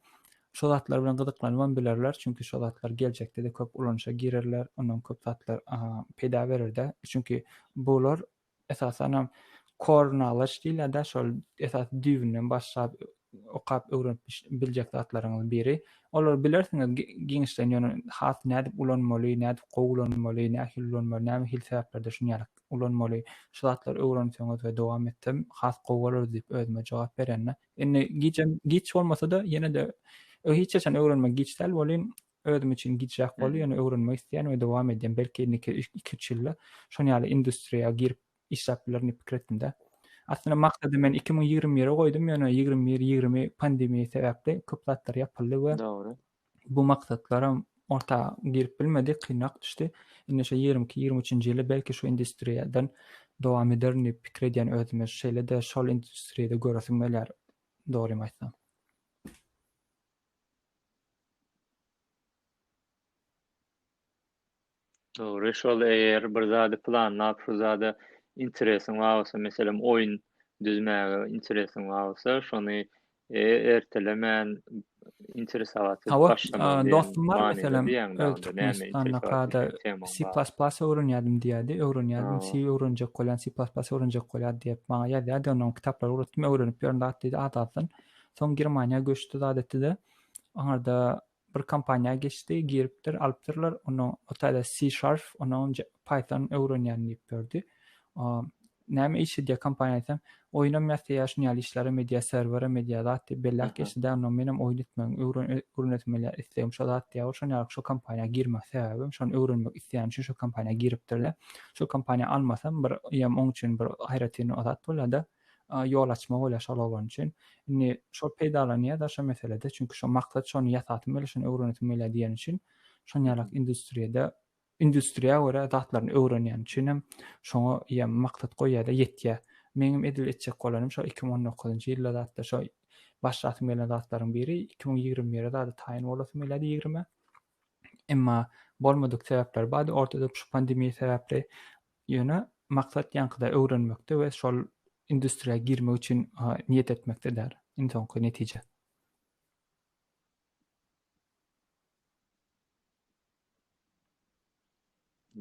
S2: Şol zatlar bilen gyzyklanyp bilerler çünki şol zatlar geljekde de köp ulanışa girerler, ondan köp zatlar peýda berer-de. Çünki bular esasen core knowledge diýilýär da şol esas düýbünden başlap okap öwrenip biljek zatlaryň biri. Olar bilersiňiz giňişden ýöne has nädip ulanmaly, nädip gowulanmaly, nähil ulanmaly, näme hil sebäplerde şunýaly ulanmaly. Şu zatlar öwrenseňiz we dowam etdim, has gowular diýip özüme jogap berenler. Indi giç bolmasa da ýene de hiç geçen öwrenmek giçdäl bolýan, özüm için giçjak bolýar, ýöne öwrenmek isleýän we dowam edýän belki 2-3 ýylda şonýaly industriýa girip işläp bilerni pikir etdim-de. Aslında maksady men 2020 ýere goýdum, ýöne 21-20 pandemiýa sebäpli köp zatlar ýapyldy we
S1: Dogry.
S2: bu maksatlarym orta girip bilmedi, kynnak düşdi. Indi şu 22-23-nji ýyly belki şu industriýadan dowam ederni pikir edýän özüme şeýle de şol industriýada göresim gelýär. Dogrymy aýtsam.
S1: Dogry, şol eger bir zady planlap, şu zady interesiň bolsa, meselem oýun düzmäge interesiň bolsa, şonu ertelemän interesat edip
S2: Hawa
S1: başlaman diýen
S2: dostum bar
S1: manyda
S2: meselem
S1: diýen
S2: öz
S1: dagdy näme
S2: Türkmenistan'a
S1: interesat
S2: kada
S1: etdiň temam
S2: C++
S1: bar.
S2: öwrenýärdim diýärdi. Öwrenýärdim,
S1: Ha,
S2: C öwrenjek bolýan, C++ öwrenjek bolýar diýip maňa ýazýardy. Onuň kitaplar urutum öwrenip ýörnde atdy adadyn. Soň Germaniýa göçdi adetde. Aňarda bir kompaniýa geçdi, giripdir, alypdyrlar. Onu o taýda C#, onu Python öwrenýän diýip berdi. Näme iş diýip kompaniýa aýtsam, oýnam ýa-da şunýaly işlere media serwere media zat diýip bellek geçdi. Onu menem oýnatmaň öwrenetmeler isleýim şo zat diýip şonýaly şu kompaniýa girmek sebäbim şonu öwrenmek isleýän şu kompaniýa giripdirler. Şu kompaniýa almasam bir ýam oň üçin bir haýratyn zat bolýar-da. Ýol açmak bolýar şol bolan üçin. Indi şol peýdalanýar da şo meselede çünki şo maksat şonu ýasatym bilen şonu öwrenetim bilen diýen üçin şonýaly industriýa görä zatlaryny öwrenýän üçin hem şoňa ýa maksat goýýar-da ýetýär. Meňim edil etjek bolanym şo 2019-njy ýylda zatda şo başlatym bilen zatlaryň biri 2020 ýerde taýyn bolasym geldi 20. Emma bolmadyk sebäpler bady ortada şu pandemiýa sebäpli ýöne maksat ýankyda öwrenmekde we şol industriýa girmek üçin niýet etmekde der. Soňky netije.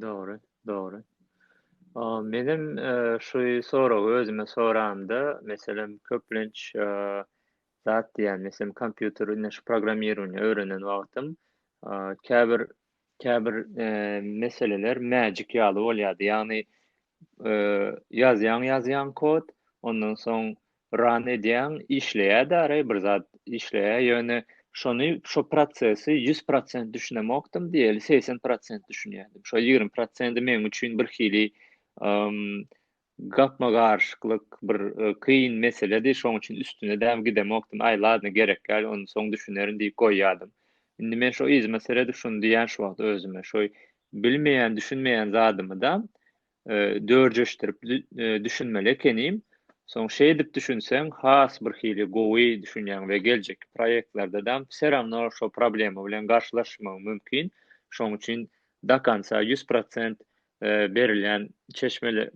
S1: Dogry, dogry. Benim şu soru özüme soramda mesela köplenç zat diýen mesela kompýuter näşe programmирование öwrenen wagtym käbir meseleler mäjik ýaly bolýardy. Ýagny ýazýan kod, ondan soň run edýän işleýär bir zat işleýär. Ýöne şonu şo prosesi 100% düşünemokdym diýeli 80% düşünýärdim. Şo 20% meň üçin bir hili gapma garşyklyk bir kıyın meseledi. Şoň üçin üstüne däm gidemokdym. Ay ladna gerek gal, onu soň düşünerin diýip goýýardym. Indi men şo iz meselede şunu diýän şu wagt özüme, şo bilmeýän, düşünmeýän zadymy da dörjeştirip düşünmeli ekenim. Soň şey edip düşünseň, has bir hili gowy düşünýän we geljek proýektlarda da seramna şo problema bilen garşylaşmagy mümkin. Şoň üçin dakansa 100% berilen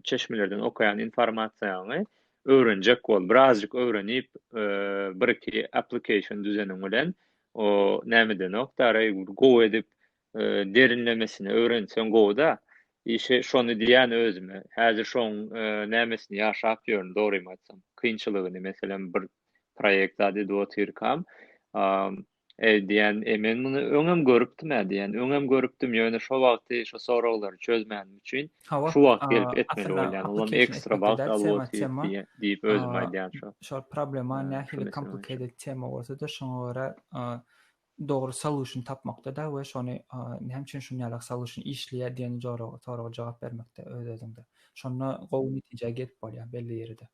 S1: çeşmelerden okayan informasiýany öwrenjek bol. Birazjyk öwrenip bir-iki application düzeniň bilen o nämeden oktary gowy edip derinlemesine öwrenseň gowy da işe şonu diýän özüme. Häzir şoň nämesini ýaşap ýörün, dogrymy aýtsam. Kynçylygyny meselem bir proýektda dotyrkam. Diýen men muny öňem görüpdim diýen. Öňem görüpdim ýöne şo wagty şo soraglary çözmän üçin şu wagt gelip etmeli bolýan. Ulan ekstra wagt alyp diýip özüm aýdýan şo.
S2: Şol problema nähili complicated tema bolsa da şoňa görä dogry solution tapmakda da we şonu hemçin şunýalak solution işleýär diýen soraga jogap bermekde öz-özüňde. Şonu gowy netije get bolýar belli ýerde.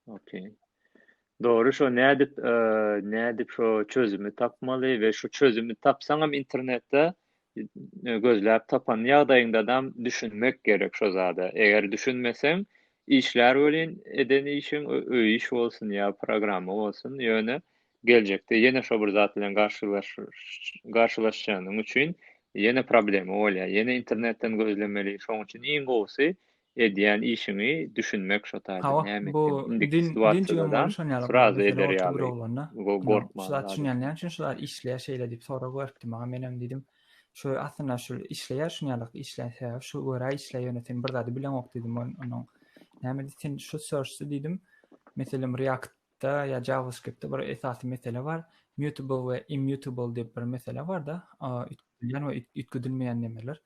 S1: Okey. Doğru, şo nädip şo çözümü tapmaly we şu çözümü tapsaňam internetde gözläp tapan ýagdaýynda da düşünmek gerek şo zada. Eger düşünmeseň işler bolýan, eden işiň öý iş bolsun ýa programma bolsun, ýöne geljekde ýene şo bir zat bilen garşylaşýanyň üçin ýene problema bolýar. Ýene internetden gözlemeli. Şoň üçin iň gowsy edýän işini düşünmek şo taýda.
S2: Bu situasyada
S1: sraz eder ýaly. Gorkma.
S2: Şular düşünýänler üçin şular işleýär şeýle diýip sonra görüpdim. Menem diýdim, şu aslında şu işleýär şunýalak işleýär, şu görä işleýär ýönetim bir zady bilen ok diýdim. Onuň näme diýsin şu search'da diýdim. Meselem React'da ýa JavaScript'te bir esasy mesele bar. Mutable we immutable diýip bir mesele bar da, ýani we ütküdilmeýän nemeler.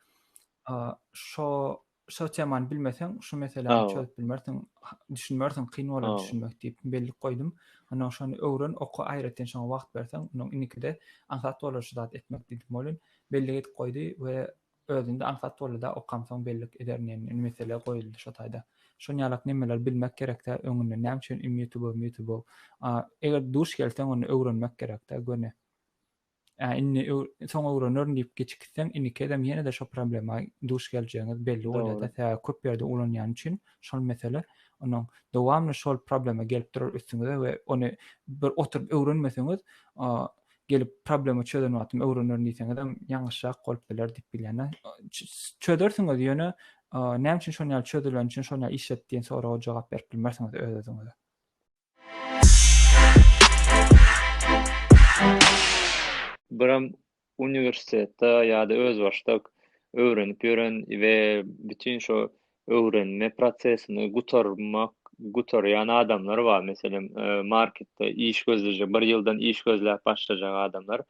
S2: Şo temany bilmeseň, şu meseleni çözüp bilmersiň, düşünmersiň, kyn bolar düşünmek diýip belli goýdum. Ana şonu öwren, oku aýratyn şoňa wagt berseň, onuň inikide ansat bolar şu zat etmek diýip bolun. Belli edip goýdy we özünde ansat bolar da okamsaň belli edernen mesele goýuldy şo taýda. Şonýalak nemeler bilmek gerek de öňünde näme üçin immutable. Eger duş gelseň onu öwrenmek gerek de göne. Inni soňa öwrenýär diýip geçikseň, inikidem ýene de şo problema duş geljeňiz belli bolýar da. Köp ýerde ulanýan üçin şol mesele onuň dowamly şol problema gelip durar üstüňize we onu bir oturup öwrenmeseňiz, gelip problema çözen wagtym öwrenýär diýseňiz hem ýalňyşak bolup biler diýip bilýän. Çözersiňiz ýöne näme üçin şonýal çözülen üçin şonýal işlet diýen soraga jogap berip bilmersiňiz öz-özüňize.
S1: Biram uniwersitetde ýa-da öz başda öwrenip ýören we bütün şo öwrenme prosesini gutarýan adamlar bar. Meselem marketde iş gözlejek, bir ýyldan iş gözläp başlajak adamlar.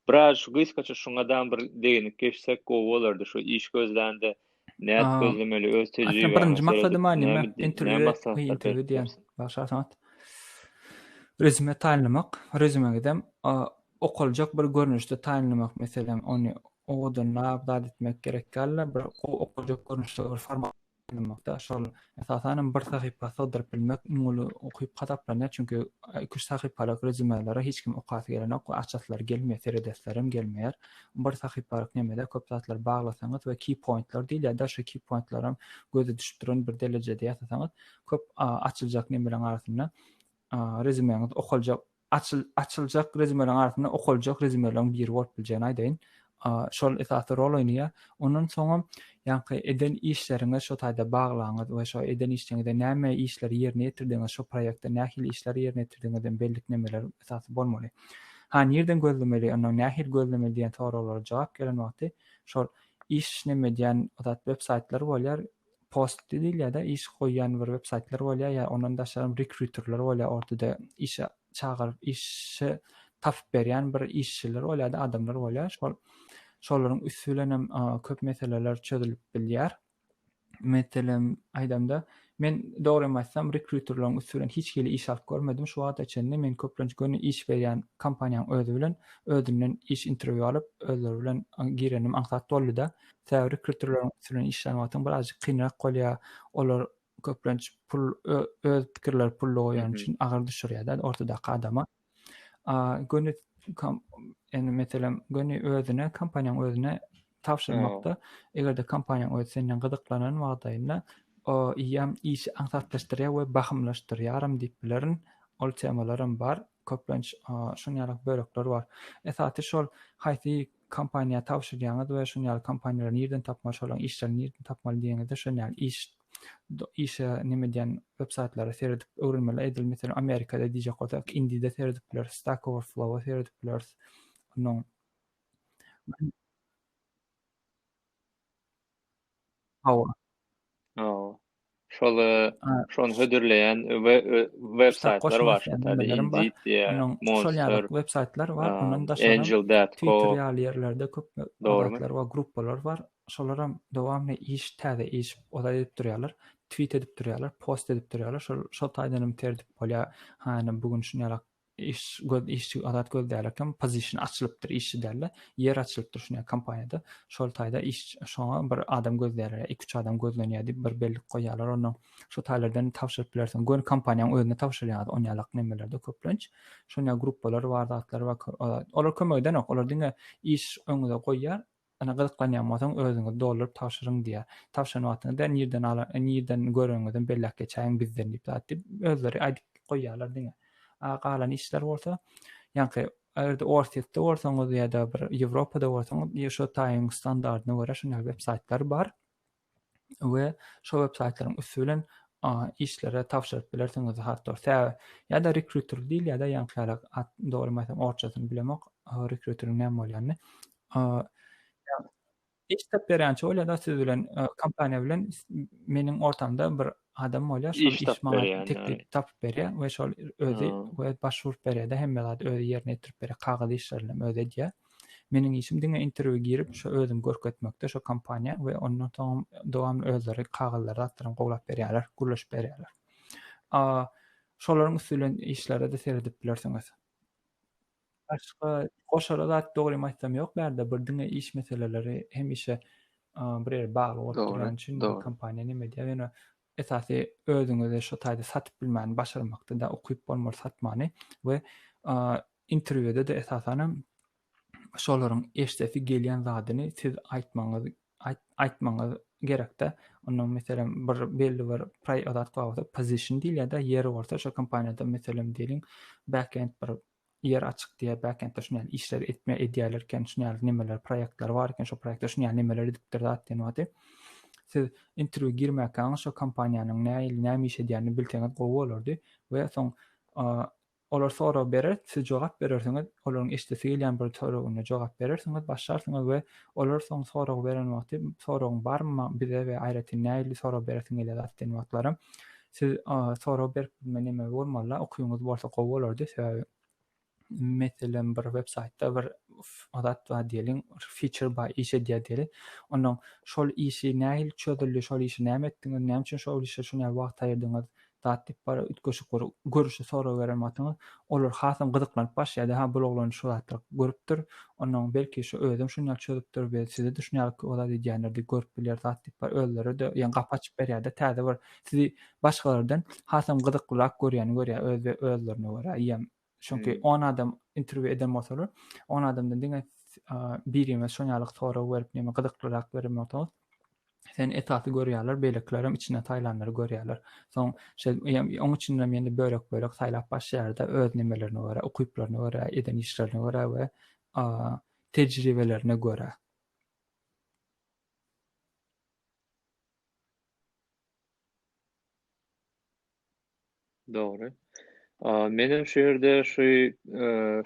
S1: Biraz şu gyskaça şuňadan bir deginik geçsek gowy bolardy. Şu iş gözlände näet gözlemeli öz tejribe.
S2: Birinji maksadym näme? Interview diýen başlaýan. Rezüme taýlanmak, rezüme gidem okulacak bir görnüşde taýlanmak, meselem onu odan nabad etmek gerek galler, bir okulacak görnüşde bir format taýlanmakda şol esasen bir sahypa sodurp bilmek, onu okuýup gadaplanýar, çünki 2-3 sahypalyk rezümelere hiç kim okasy gelenok, açaslar gelmeýär, seredeslerim gelmeýär. Bir sahypalyk nemede köp zatlar baglasaňyz we key pointlar diýil, da şu key pointlaram göze düşüp duran bir derejede ýasasaňyz, köp açyljak nemelerin arasynda rezümeňiz okulacak açyljak rezümelerin arasynda okulacak rezümelerin biri bolup bilýän aýdyn. Şol esasy rol oýnaýar. Ondan soňra ýa-ni eden işleriňe şo taýda baglaňyz we şo eden işlerinde näme işleri ýerine ýetirdiňiz, şo proýektde nähili işleri ýerine ýetirdiňizden bellik nemeler esasy bolmaly. nerden gözlemeli, ondan nähir gözlemeli diýen soralara jogap gelen wagty şol iş neme diýen odat websaytlar bolýar, post edilýär-de iş goýan bir websaytlar bolýar ýa ondan daşarym recruiterler bolýar, ortada işe çagyryp işe tapyp berýän bir işçiler bolýar-da, adamlar bolýar. Şolaryň üstünden köp meseleler çözülüp bilýär. Meselem aýdamda men dogry emassam recruiterlaryň üstünden hiç geli iş alyp görmedim. Şu wagta içinde men köpünç göni iş berýän kompaniýanyň özü bilen özünden iş interview alyp özleri bilen girenim aňsat boldy-da. Täze recruiterlaryň üstünden işlän wagtyň birazjyk kynrak bolýar. Olar köpünç pul öz pikirleri pully
S1: Hı
S2: goýan
S1: hı.
S2: üçin agyr düşürýär-de ortadaky adama. Gönü eni meselem göni özüne kompaniýanyň özüne tapşyrmakda egerde kompaniýaň özü senden gyzyklanan wagdaýynda o ýam işi aňsatlaşdyrýar we bahymlaşdyrýaram diýip bilerin ol temalarym bar. Köplenç şonýaly bölekler bar. Esasy şol haýsy kompaniýa tapşyrýaňyz we şonýaly kompaniýalary nerden tapmaly, şolaryň işlerini nerden tapmaly diýeňizde şonýaly işe nime diýen websaytlara seredip öwrenmeler edil. Mesela Amerikada diýjek bolsak Indeed'de seredipler, Stack Overflow'a seredipler. Onuň hawa
S1: Şol şonu hödürleýän
S2: Stack
S1: websaytlar bar.
S2: goşmasy
S1: Şol
S2: nimelerim bar.
S1: Indeed diýe,
S2: Onuň şolýaly
S1: Monster,
S2: websaytlar bar. Ondan daşaram
S1: Angel.co,
S2: Twitter ýaly ýerlerde köp
S1: dogrymy?
S2: adatlar we gruppalar bar. Şolaram dowamly iş, täze iş oda edip durýarlar. Tweet edip durýarlar, post edip durýarlar. Şol taýdanam terdip bolýar. Hani bugün şonýaly işçi adat gözlärken position açylypdyr işçi derler. Yer açylypdyr şonýa kompaniýada. Şol taýda iş şoňa bir adam gözlärler, 2-3 adam gözlenýär diýip bir bellik goýarlar. Onuň şu taýlardan tapşyryp bilersiň. Gön kompaniýanyň özüne tapşyrýar onýalyk nemelerde köplenç. Şonýa gruppalar bar, zatlar bar. Olar kömegden ok, olar diňe iş öňüňe goýýar. Ana gyzyklanýanmasaň özüňiz doldurup tapşyryň diýär. Tapşyryň wagtynda nerden göreňizden bellek geçäň bizden diýip özleri aýdyp goýýarlar diňe. Galan işler bolsa, ýa-ni erde ortaýykda bolsaňyz ýa-da bir Ýewropada bolsaňyz, ýa-şo taýyň standardyna görä şonýaly websaytlar bar we şo websaytlaryň üstünden işlere tapşyryp bilersiňiz hatda. Ýa-da recruiter diýil ýa-da ýa-ni dogry maýsam orçasyny bilemek recruiterň näme bolýany. İş tap berýänçi bolýar da siz bilen kompaniýa bilen meniň ortamda bir adam bolýar, şol
S1: İş
S2: iş
S1: tap
S2: maňa
S1: berýän,
S2: teklip tapyp berýär we şol özü we başwurup berýär-de hemme zat özü ýerine ýetirip berýär, kagazy işlerini özü edýär. Meniň işim diňe interwiew girip şo özüm görkezmekde şo kompaniýa we ondan soň dowamly özleri kagazylary atlaryň goglap berýärler, gurulaşyp berýärler. Şolaryň üstünden işlere de seredip bilersiňiz. Başga goşara zat dogry maýsam ýok, bärde bir diňe iş meseleleri hem işe bir ýere bagly bolup
S1: Dogry,
S2: durýan üçin
S1: dogry.
S2: kompaniýa nime diýär, esasy özüňizi şo taýda satyp bilmäni başarmakda da okuyup bolmaly satmany we interwewde de esasanam şolaryň eşdefi gelýän zadyny siz aýtmaňyz gerekde. Onuň meselem bir belli bir adat bolsa position diýil ýa-da ýeri bolsa şo kompaniýada meselem diýelim backend bir yer açyk diýe backendde şonýaly işler edýärlerken şonýaly nimeler proýektler barken şo proýektde şonýaly nimeler edipdir zat diýen wagty siz interwiew girmäkäň şo kompaniýanyň näme iş edýärini bilseňiz gowy bolardy we soň olar sorag berer, siz jogap berersiňiz, olaryň eşdesi gelýän bir soragyna jogap berersiňiz, başlarsyňyz we olar soň sorag beren wagty soragyň barmy bize we aýraty näili sorag beresiň gelýär zat diýen wagtlaram siz sorag berip neme bolmaly, okuýuňyz bolsa gowy bolardy. Sebäbi meselem bir websaytda bir adat we diýelim feature by iş edýär diýeli. Onuň şol işi näil çözüldi, şol işi näme etdiňiz, näme üçin şol işe şonýaly wagt aýyrdyňyz, zat diýip bar ütgeşik görüşi sorag beren wagtyňyz olar hasam gyzyklanyp başlaýar. Ha bloglaryny şu zatlar görüpdir. Onuň belki şu özüm şonýaly çözüpdir we size de şonýaly olar diýenleri görüp bilýär zat diýip bar özleri de ýa gapy açyp berýär-de täze bir sizi başgalardan hasam gyzyklyrak görýär özlerine görä. Ýa çünki 10 adam interwiew eden bolsalar, 10 adamdan diňe birime şonýalyk sorag berip näme gyzyklyrak bermekden sen etasy görýärler, beýleklerim içine taýlanlary görýärler. Soň onuň üçin meni bölek taýlap başlaýar-da öz nimelerine görä, okuyuplaryna görä, eden işlerine görä we tejribelerine görä.
S1: Dogry. Benim şu yerde şu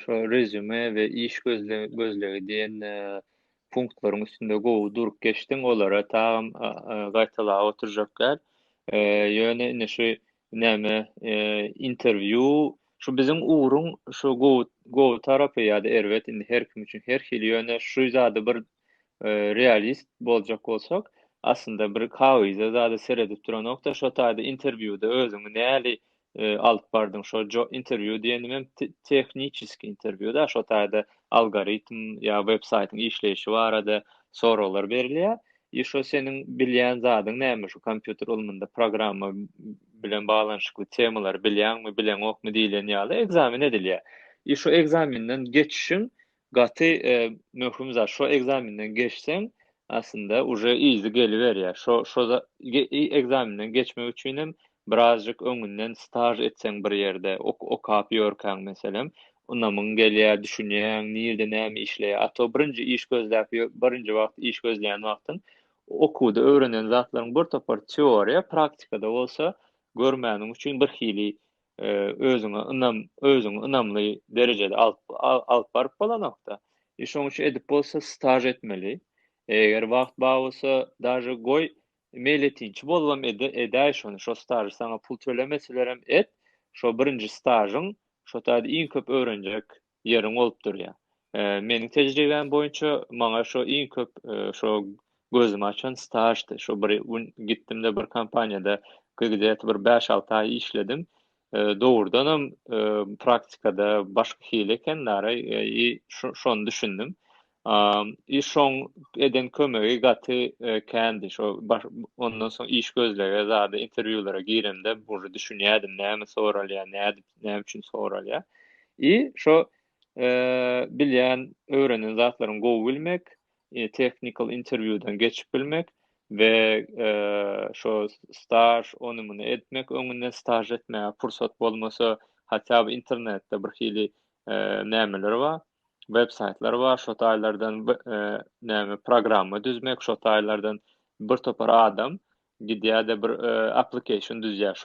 S1: rezüme ve iş gözlegi diyen punktların üstünde gowy durup geçtin, olara tağım gaýtala oturjaklar. Ýöne ine şu näme interview şu bizim uğrun şu gowy tarapy ýa-da erwet indi her kim üçin her hili ýöne şu zady bir realist boljak bolsak, aslında bir kawyza zady seredip duran nokta şo taýda interviewda özüňi näli alyp bardyň. Şo interview diýenim hem tehnikiski interviewda şo taýda algoritm ýa web saytyň işleýişi barada soralar berilýär. Şo seniň bilýän zadyň näme şu kompýuter ulmunda programma bilen baglanyşykly temalar bilýänmi, bilen okmy diýilen ýaly egzamin edilýär. Şo egzaminden geçişiň gaty möhüm zat. Şo egzaminden geçseň aslında uje easy geliberýär. Şo egzaminden geçmek üçin hem birazcık öňünden staj etseň bir ýerde, okap ýörkäň meselem, onamyň gelýär, düşünýäň, nirde näme işleýär. Ato birinji iş gözläp, birinji wagt iş gözleýän wagtyň okuwda öwrenen zatlaryň bir topar teoriýa, praktikada bolsa görmäniň üçin bir hili özüňi ynamly derejede alyp baryp bolanokda. Şoň üçin edip bolsa staj etmeli. Eger wagt bar bolsa daje goý meletinçi bolam edäýär şonu. Şo stajy sana pul tölemeselerem et. Şo birinji stadyň şo taýda iň köp öwrenjek ýeriň bolup durýar. Meniň tejribem boýunça maňa şo iň köp şo gözümi açan stajdy. Şo bir gitdim-de bir kompaniýada bir 5-6 ay işledim. Doğrudanam praktikada başka hile ekenleri şonu düşündüm. Şoň eden kömegi gaty kendi ondan soň iş gözlege zady interwýulara girende bu düşünýärdim näme soralýar, näme üçin soralýar. Şo bilýän öwrenen zatlaryň gowy bilmek, technical interview'dan geçip bilmek ve şo staj onumunu etmek, öňünden staj etmäge pursat bolmasa hatda internetde bir hili nämeler bar, web saytlar bar, şo taýlardan näme programma düzmek, şo taýlardan bir topar adam gidýär-de bir application düzýär,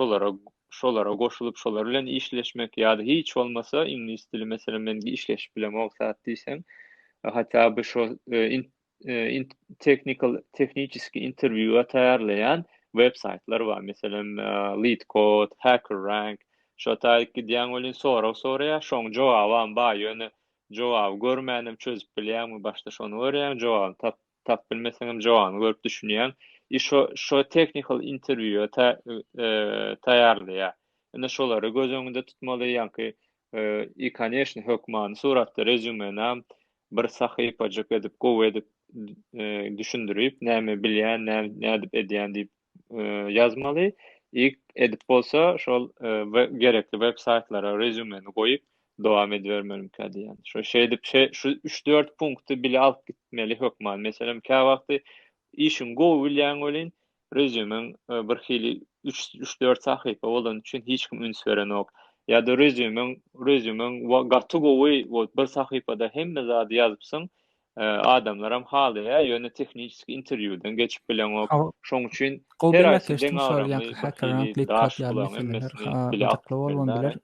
S1: şolara goşulyp şolar bilen işleşmek ýa-da hiç bolmasa ingliz dili meselem men işleşip bilemok zat diýsen, hatda bu şo teknikiski interview'a taýarlayan web saytlar bar. Meselem LeetCode, HackerRank, şo taýda gidýän bolyn soraýar, şoň jogabam bar, ýöne jogaby görmänem, çözüp bilýärmi, başda şonu görýän, jogaby tap bilmeseňem jogabyny görüp düşünýän. Şo technical interview'a taýarlaýar. Ene şolary göz öňünde tutmaly, ýa-ki конечно hökman suratda rezümenam bir sahypajyk edip gowy edip düşündirip näme bilýän, näme edýän diýip ýazmaly. Edip bolsa şol gerekli web saytlara rezümeni goýup dowam edibermeli diýen. Şo şu 3-4 punkty bile alyp gitmeli hökman. Meselem ka wagty işin gowy bilýän bolyn rezümen bir hili 3-4 sahypa bolan üçin hiç kim üns berenok. Ya da rezümen gaty gowy bir sahypada hemme zady ýazypsyň, adamlaram halya ýöne tehnikiski interview'dan geçip bilenok. Şoň üçin her aýsy deň awramly
S2: HackerRank, LeetCode ýaly meseleler ydykly bolmaly biler.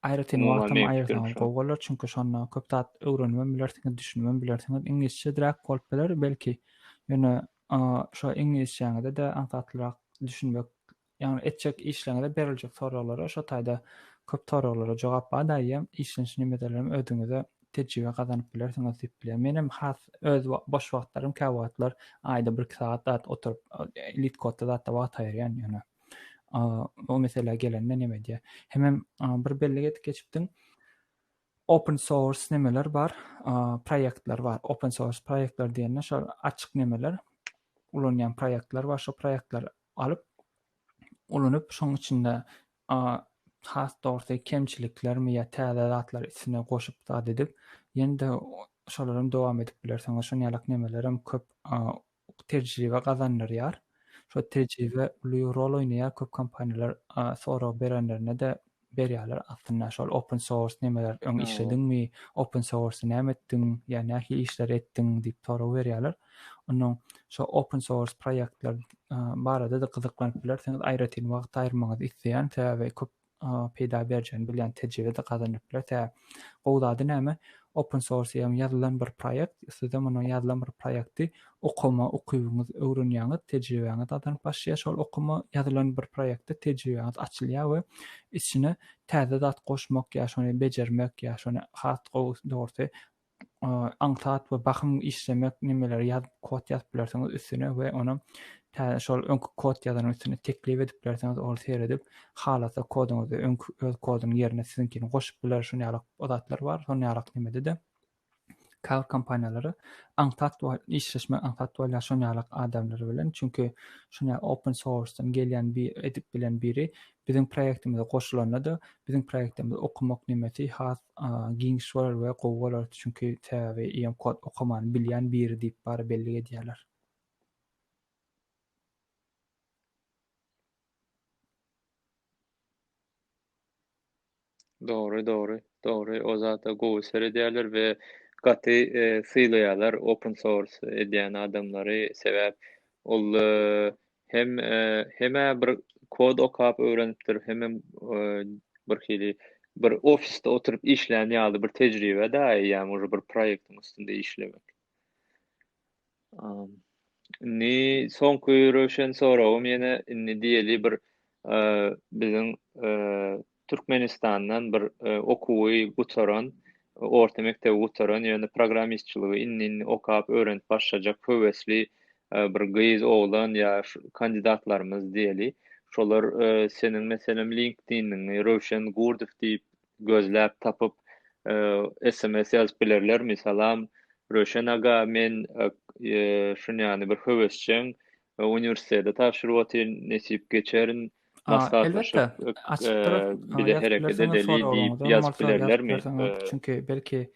S2: Aýratyn wagtym aýyrdan gowlar, çünki şonda köp zat öwrenmem bilersiňiz, düşünmem bilersiňiz, inglizçe direkt bolup biler, belki ýöne şo inglizçeňizde de antatlyrak düşünmek, ýani etjek işlerinde beriljek soralara şo taýda köp soralara jogap badaýym, işlenişini medelerim ödüňize tejribe gazanyp bilersiňiz diýip bilýär. Menem has öz boş wagtlarym käwatlar aýda 1 saat dat oturup LeetCode'da zatda wagt aýyrýan ýöne. O mesela gelende näme diýär? Hemem bir bellige geçipdiň. Open source nemeler bar, proyektler var. Open source proyektler diýende şol açyk nemeler, ulanýan proyektler var. Şo proyektler alyp ulanyp şoň içinde has dogry kemçiliklermi ýa täzeratlar içine goşup zat edip ýende şolaryň dowam edip bilersiňiz. Şo ýalak nemelerem köp tejribe gazanýar. Şo tejribe uly rol oýnaýar, köp kompaniýalar sorag berenlerine de berýärler. Aslında şol open source nemeler öň işledinmi, open source näme etdiň, ýa näki işler etdiň diýip sorag berýärler. Onuň şo open source proyektler barada da gyzyklanyp bilersiňiz, aýratyn wagt aýyrmaňyz isleýän täze köp peýda berjen bilýän tejrübe gazanyplar. Tä gowdady näme? Open source ýa ýazylan bir proýekt, sizde muny ýazylan bir proýekti okuwyňyz, öwrenýäňiz, tejribeňiz adanyp başlaýar. Şol okuma ýazylan bir proýekde tejribeňiz açylýar we içine täze zat goşmak ýa şonu bejermek ýa şonu hat dogry aňsat we bakym işlemek nimeler ýazyp kod ýazyp bilersiňiz üstüne we onu şol öňkü kod ýazanyň üstüne teklip edip bilersiňiz, ol seredip halata koduňyzy öz kodunyň ýerine sizinkini goşup biler. Şonu ýaly odatlar bar. Şonu ýaly nimede de cloud kompaniýalary aňsat we işleşme aňsat we şonu ýaly adamlary bilen, çünki şonu open source'dan gelýän bir edip bilen biri bizim proýektimize goşulanda bizim proýektimizi okumak nimeti has giňiş bolar we gowy bolar, çünki täze ýa kod okumany bilýän biri diýip bar belli edýärler.
S1: Doğru. O zata gowy seredýärler we gaty sylaýarlar open source edýän adamlary sebäp ol hem bir kod okap öwrenipdir, hem bir hili bir ofiste oturup işlän ýaly bir tejribe da ýa-ni bir proýektiň üstünde işlemek. Ni soňky Röşen soragym ýene inni diýeli bir biziň Türkmenistandan bir okuwy gutaran, orta mektebi gutaran ýöne programistçylygy inni okap öwrenip başlajak höwesli bir gyz oglan ýa kandidatlarymız diýeli. Şolar seniň meselem LinkedIn'niň Röşen Gurdiw diýip gözläp tapyp SMS ýazyp bilerler. Misalam Röşen aga men şunu ýany bir höwesçiň uniwersitete tapşyryp otyryn, nesip geçerin.
S2: Elbette.
S1: Bir de hereket edeli diýip ýazyp bilerlermi?
S2: Çünki belki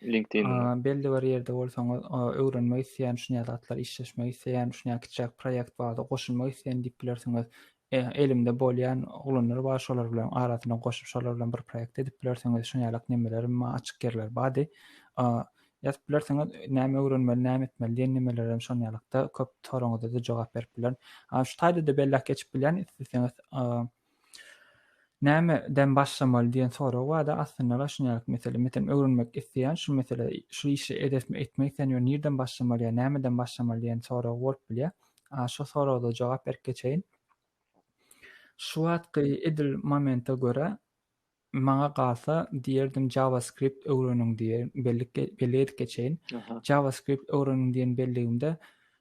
S2: belli bir ýerde bolsaňyz öwrenmek isleýän şuny ýazatlar, işleşmek isleýän şuny kiçik proýekt barda goşulmak isleýän diýip bilersiňiz. Elimde bolýan oglanlar bar, şolar bilen arasyna goşup şolar bilen bir proýekt edip bilersiňiz. Şuny ýaly nimeler açyk gerler bady. Ýazyp bilersiňiz näme öwrenmeli, näme etmeli diýen nimelerden şony ýalykda köp soraňyza da jogap berip bilen. Şu taýda da belli geçip bilen isleýäňiz nämeden başlamaly diýen sorag bar da aslynda şuny ýaly meselem öwrenmek isleýän şu mesele şu işi etmek isleýän nerden başlamaly, nämeden başlamaly diýen sorag bolup bilýär. Şu soragda jogap berip geçeýin. Şu wagtky edil momente göre maňa galsa diýerdim JavaScript öwrening diýen belli edip geçeýin. JavaScript öwrening diýen belligimde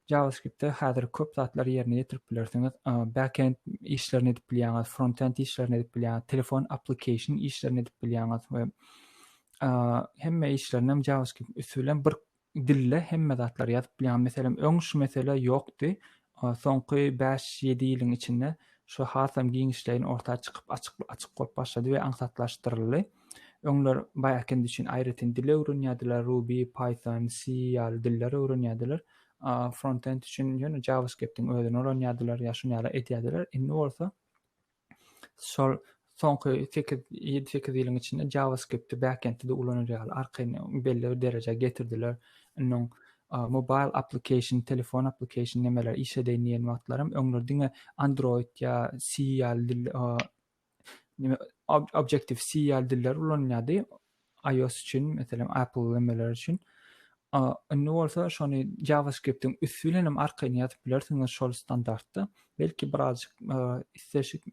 S2: JavaScript'te häzir köp zatlar ýerine ýetirip bilersiňiz. Backend işlerini edip bilýäňiz, frontend işlerini edip bilýäňiz, telefon application işlerini edip bilýäňiz we hemme işlerini JavaScript üsulen bir dille hemme zatlar ýazyp bilýän. Meselem öň şu mesele ýokdy. Soňky 5-7 ýylyň içinde şu hasam giňişlerin ortaga çykyp açyk bolup başlady we aňsatlaşdyryldy. Öňler backend üçin aýratyn dil öwrenýärdiler, Ruby, Python, C ýaly diller öwrenýärdiler. Frontend üçin ýöne JavaScript'in özüni öwrenýärdiler ýa şuny ýaly etýärdiler. Indi bolsa şol soňky 7-8 ýylyň içinde JavaScript'ti backend'de ulanýar, arkaňy belli bir derejä getirdiler. Onuň mobile application, telefon application nemeler işe deýen wagtlarym öňler diňe Android ýa C ýaly dil Objective-C ýaly diller ulanýardy. iOS üçin, meselem Apple nemeler üçin. Indi bolsa şonu JavaScript'in üsulenem arkaňy ýazyp bilersiňiz şol standartda. Belki birazjyk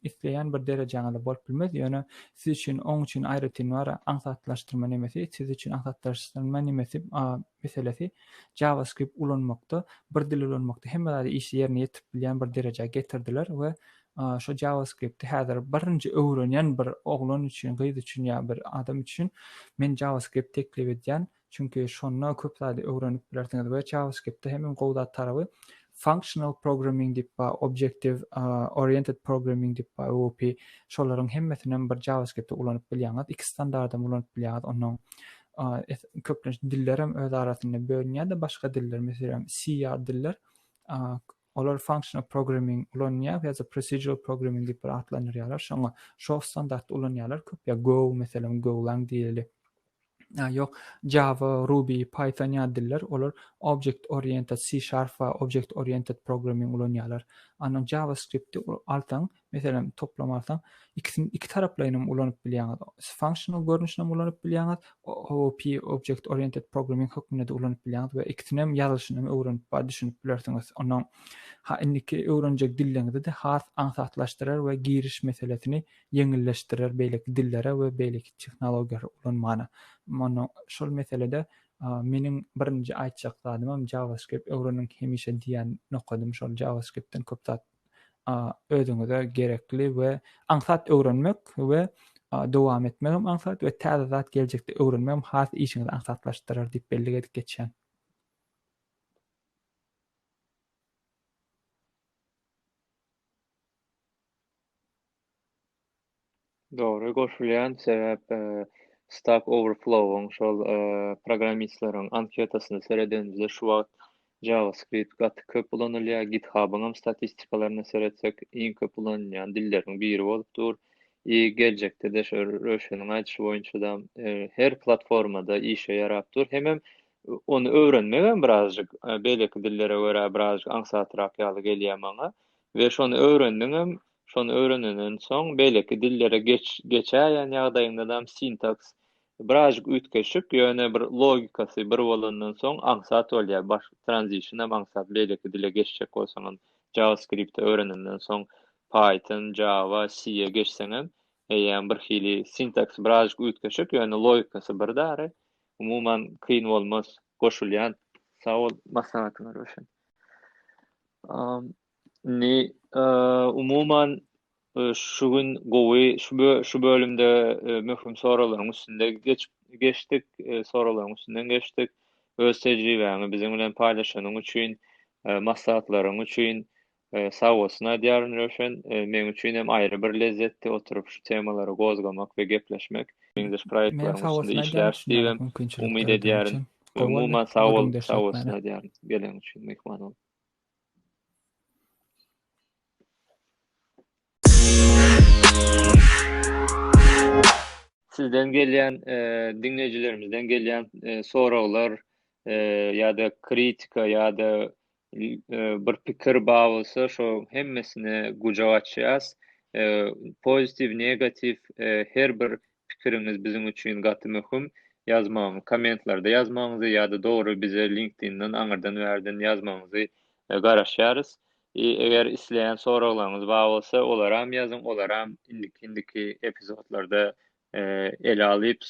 S2: isleýän bir derejeňizde bolup bilmez. Ýöne siz üçin oň üçin aýratyn bar, aňsatlaşdyrma nemesi, siz üçin aňsatlaşdyrma nemesi meselesi JavaScript ulanmakda, bir dil ulanmakda hemme iş ýerine ýetip bilýän bir derejä getirdiler we şu JavaScript'i häzir birinji öwrenýän bir oglan üçin, gyz üçin ýa bir adam üçin men JavaScript teklip edýän. Çünki şonu köp zady öwrenip bilersiňiz we JavaScript'te hemem gowda taraby functional programming diýip objective oriented programming diýip OOP şolaryň hemmesini bir JavaScript'te ulanyp bilýäňiz, iki standartda ulanyp bilýäňiz. Onuň köplenç dillerem öz arasynda bölünýär-de başga diller, meselem C diller olar functional programming ulanýar ýa-da procedural programming diýip atlanýarlar. Şoňa şo standartda ulanýarlar köp ýa Go meselem Golang diýeli. Yok Java, Ruby, Python ýa diller olar object oriented, C# object oriented programming ulanýarlar. Anyň JavaScript'ti altaň Meselem toplamarsan iki taraplaýynam ulanyp bilýäňiz. Functional görnüşinem ulanyp bilýäňiz, OOP Object Oriented Programming hökmüne de ulanyp bilýäňiz we ikisinem ýazyşyny öwrenip ba düşünip bilersiňiz. Ondan indiki öwrenjek dilleňizde de has aňsatlaşdyrar we giriş meselesini ýeňilleşdirer beýleki dillere we beýleki tehnologiýalary ulanmana. Mana şol meselede meniň birinji aýtjak zadymam JavaScript öwrenmek hemişe diýen nokadym şol JavaScriptden köp zat özüňize gerekli we aňsat öwrenmek we dowam etmegem aňsat we täze zat geljekde öwrenmegem has işiňizi aňsatlaşdyrar diýip belli edip geçýän.
S1: Doğru goşulýan sebäp Stack Overflow'un şol programmistleriň anketasyny seredendizde şu wagt JavaScript gaty köp ulanylýar. GitHub'yň statistikalarına seretsek iň köp ulanýan dilleriň biri bolupdur. Geljekde de şo Röşeniň aýdyşy boýunça da her platformada işe ýarapdyr. Hemem onu öwrenmegem birazjyk beýleki dillere görä birazjyk aňsatrak ýaly gelýär maňa we şonu öwrendiňem. Şonu öwrenenden soň beýleki dillere geçäýän ýagdaýynda da sintaks birazjyk ütkeşik, ýöne bir logikasy bir bolandan soň aňsat bolýar. Baş transition hem aňsat beýleki dile geçjek bolsaň JavaScript'e öwrenenden soň Python, Java, C'ye geçseňem bir hili sintaks birazjyk ütkeşik, ýöne logikasy bir däre. Umuman kyn bolmaz, goşulýan. Sag ol, maslahatyňa Röşen. Umuman şu gün gowy şu bölümde möhüm soralaryň üstünde geçdik, soralaryň üstünden geçdik. Öz tejribäňi biziň bilen paýlaşanyň üçin, maslahatlaryň üçin sag bolsun diýäryn Röşen. Men üçin hem aýry bir lezzetdi oturup şu temalary gozgamak we gepleşmek. Biňiz proýektlaryň üstünde işläp diýelim. Umyt edýärin. Umuman sag bolsun diýäryn. Gelen üçin mehman ol. Sizden gelýän dinleyijilerimizden gelýän soraglar ýa-da kritika ýa-da bir pikir bar bolsa şo hemmesine gujaw açýas. Pozitiv, negativ her bir pikiriňiz biziň üçin gaty möhüm. Ýazmagyňyzy, kommentlarda ýazmagyňyzy ýa-da dogry bize LinkedIn'den aňyrdan bärden ýazmagyňyzy garaşýarys. Eger isleýän soraglaryňyz bar bolsa olaram ýazyň, olaram indiki epizodlarda ele alyp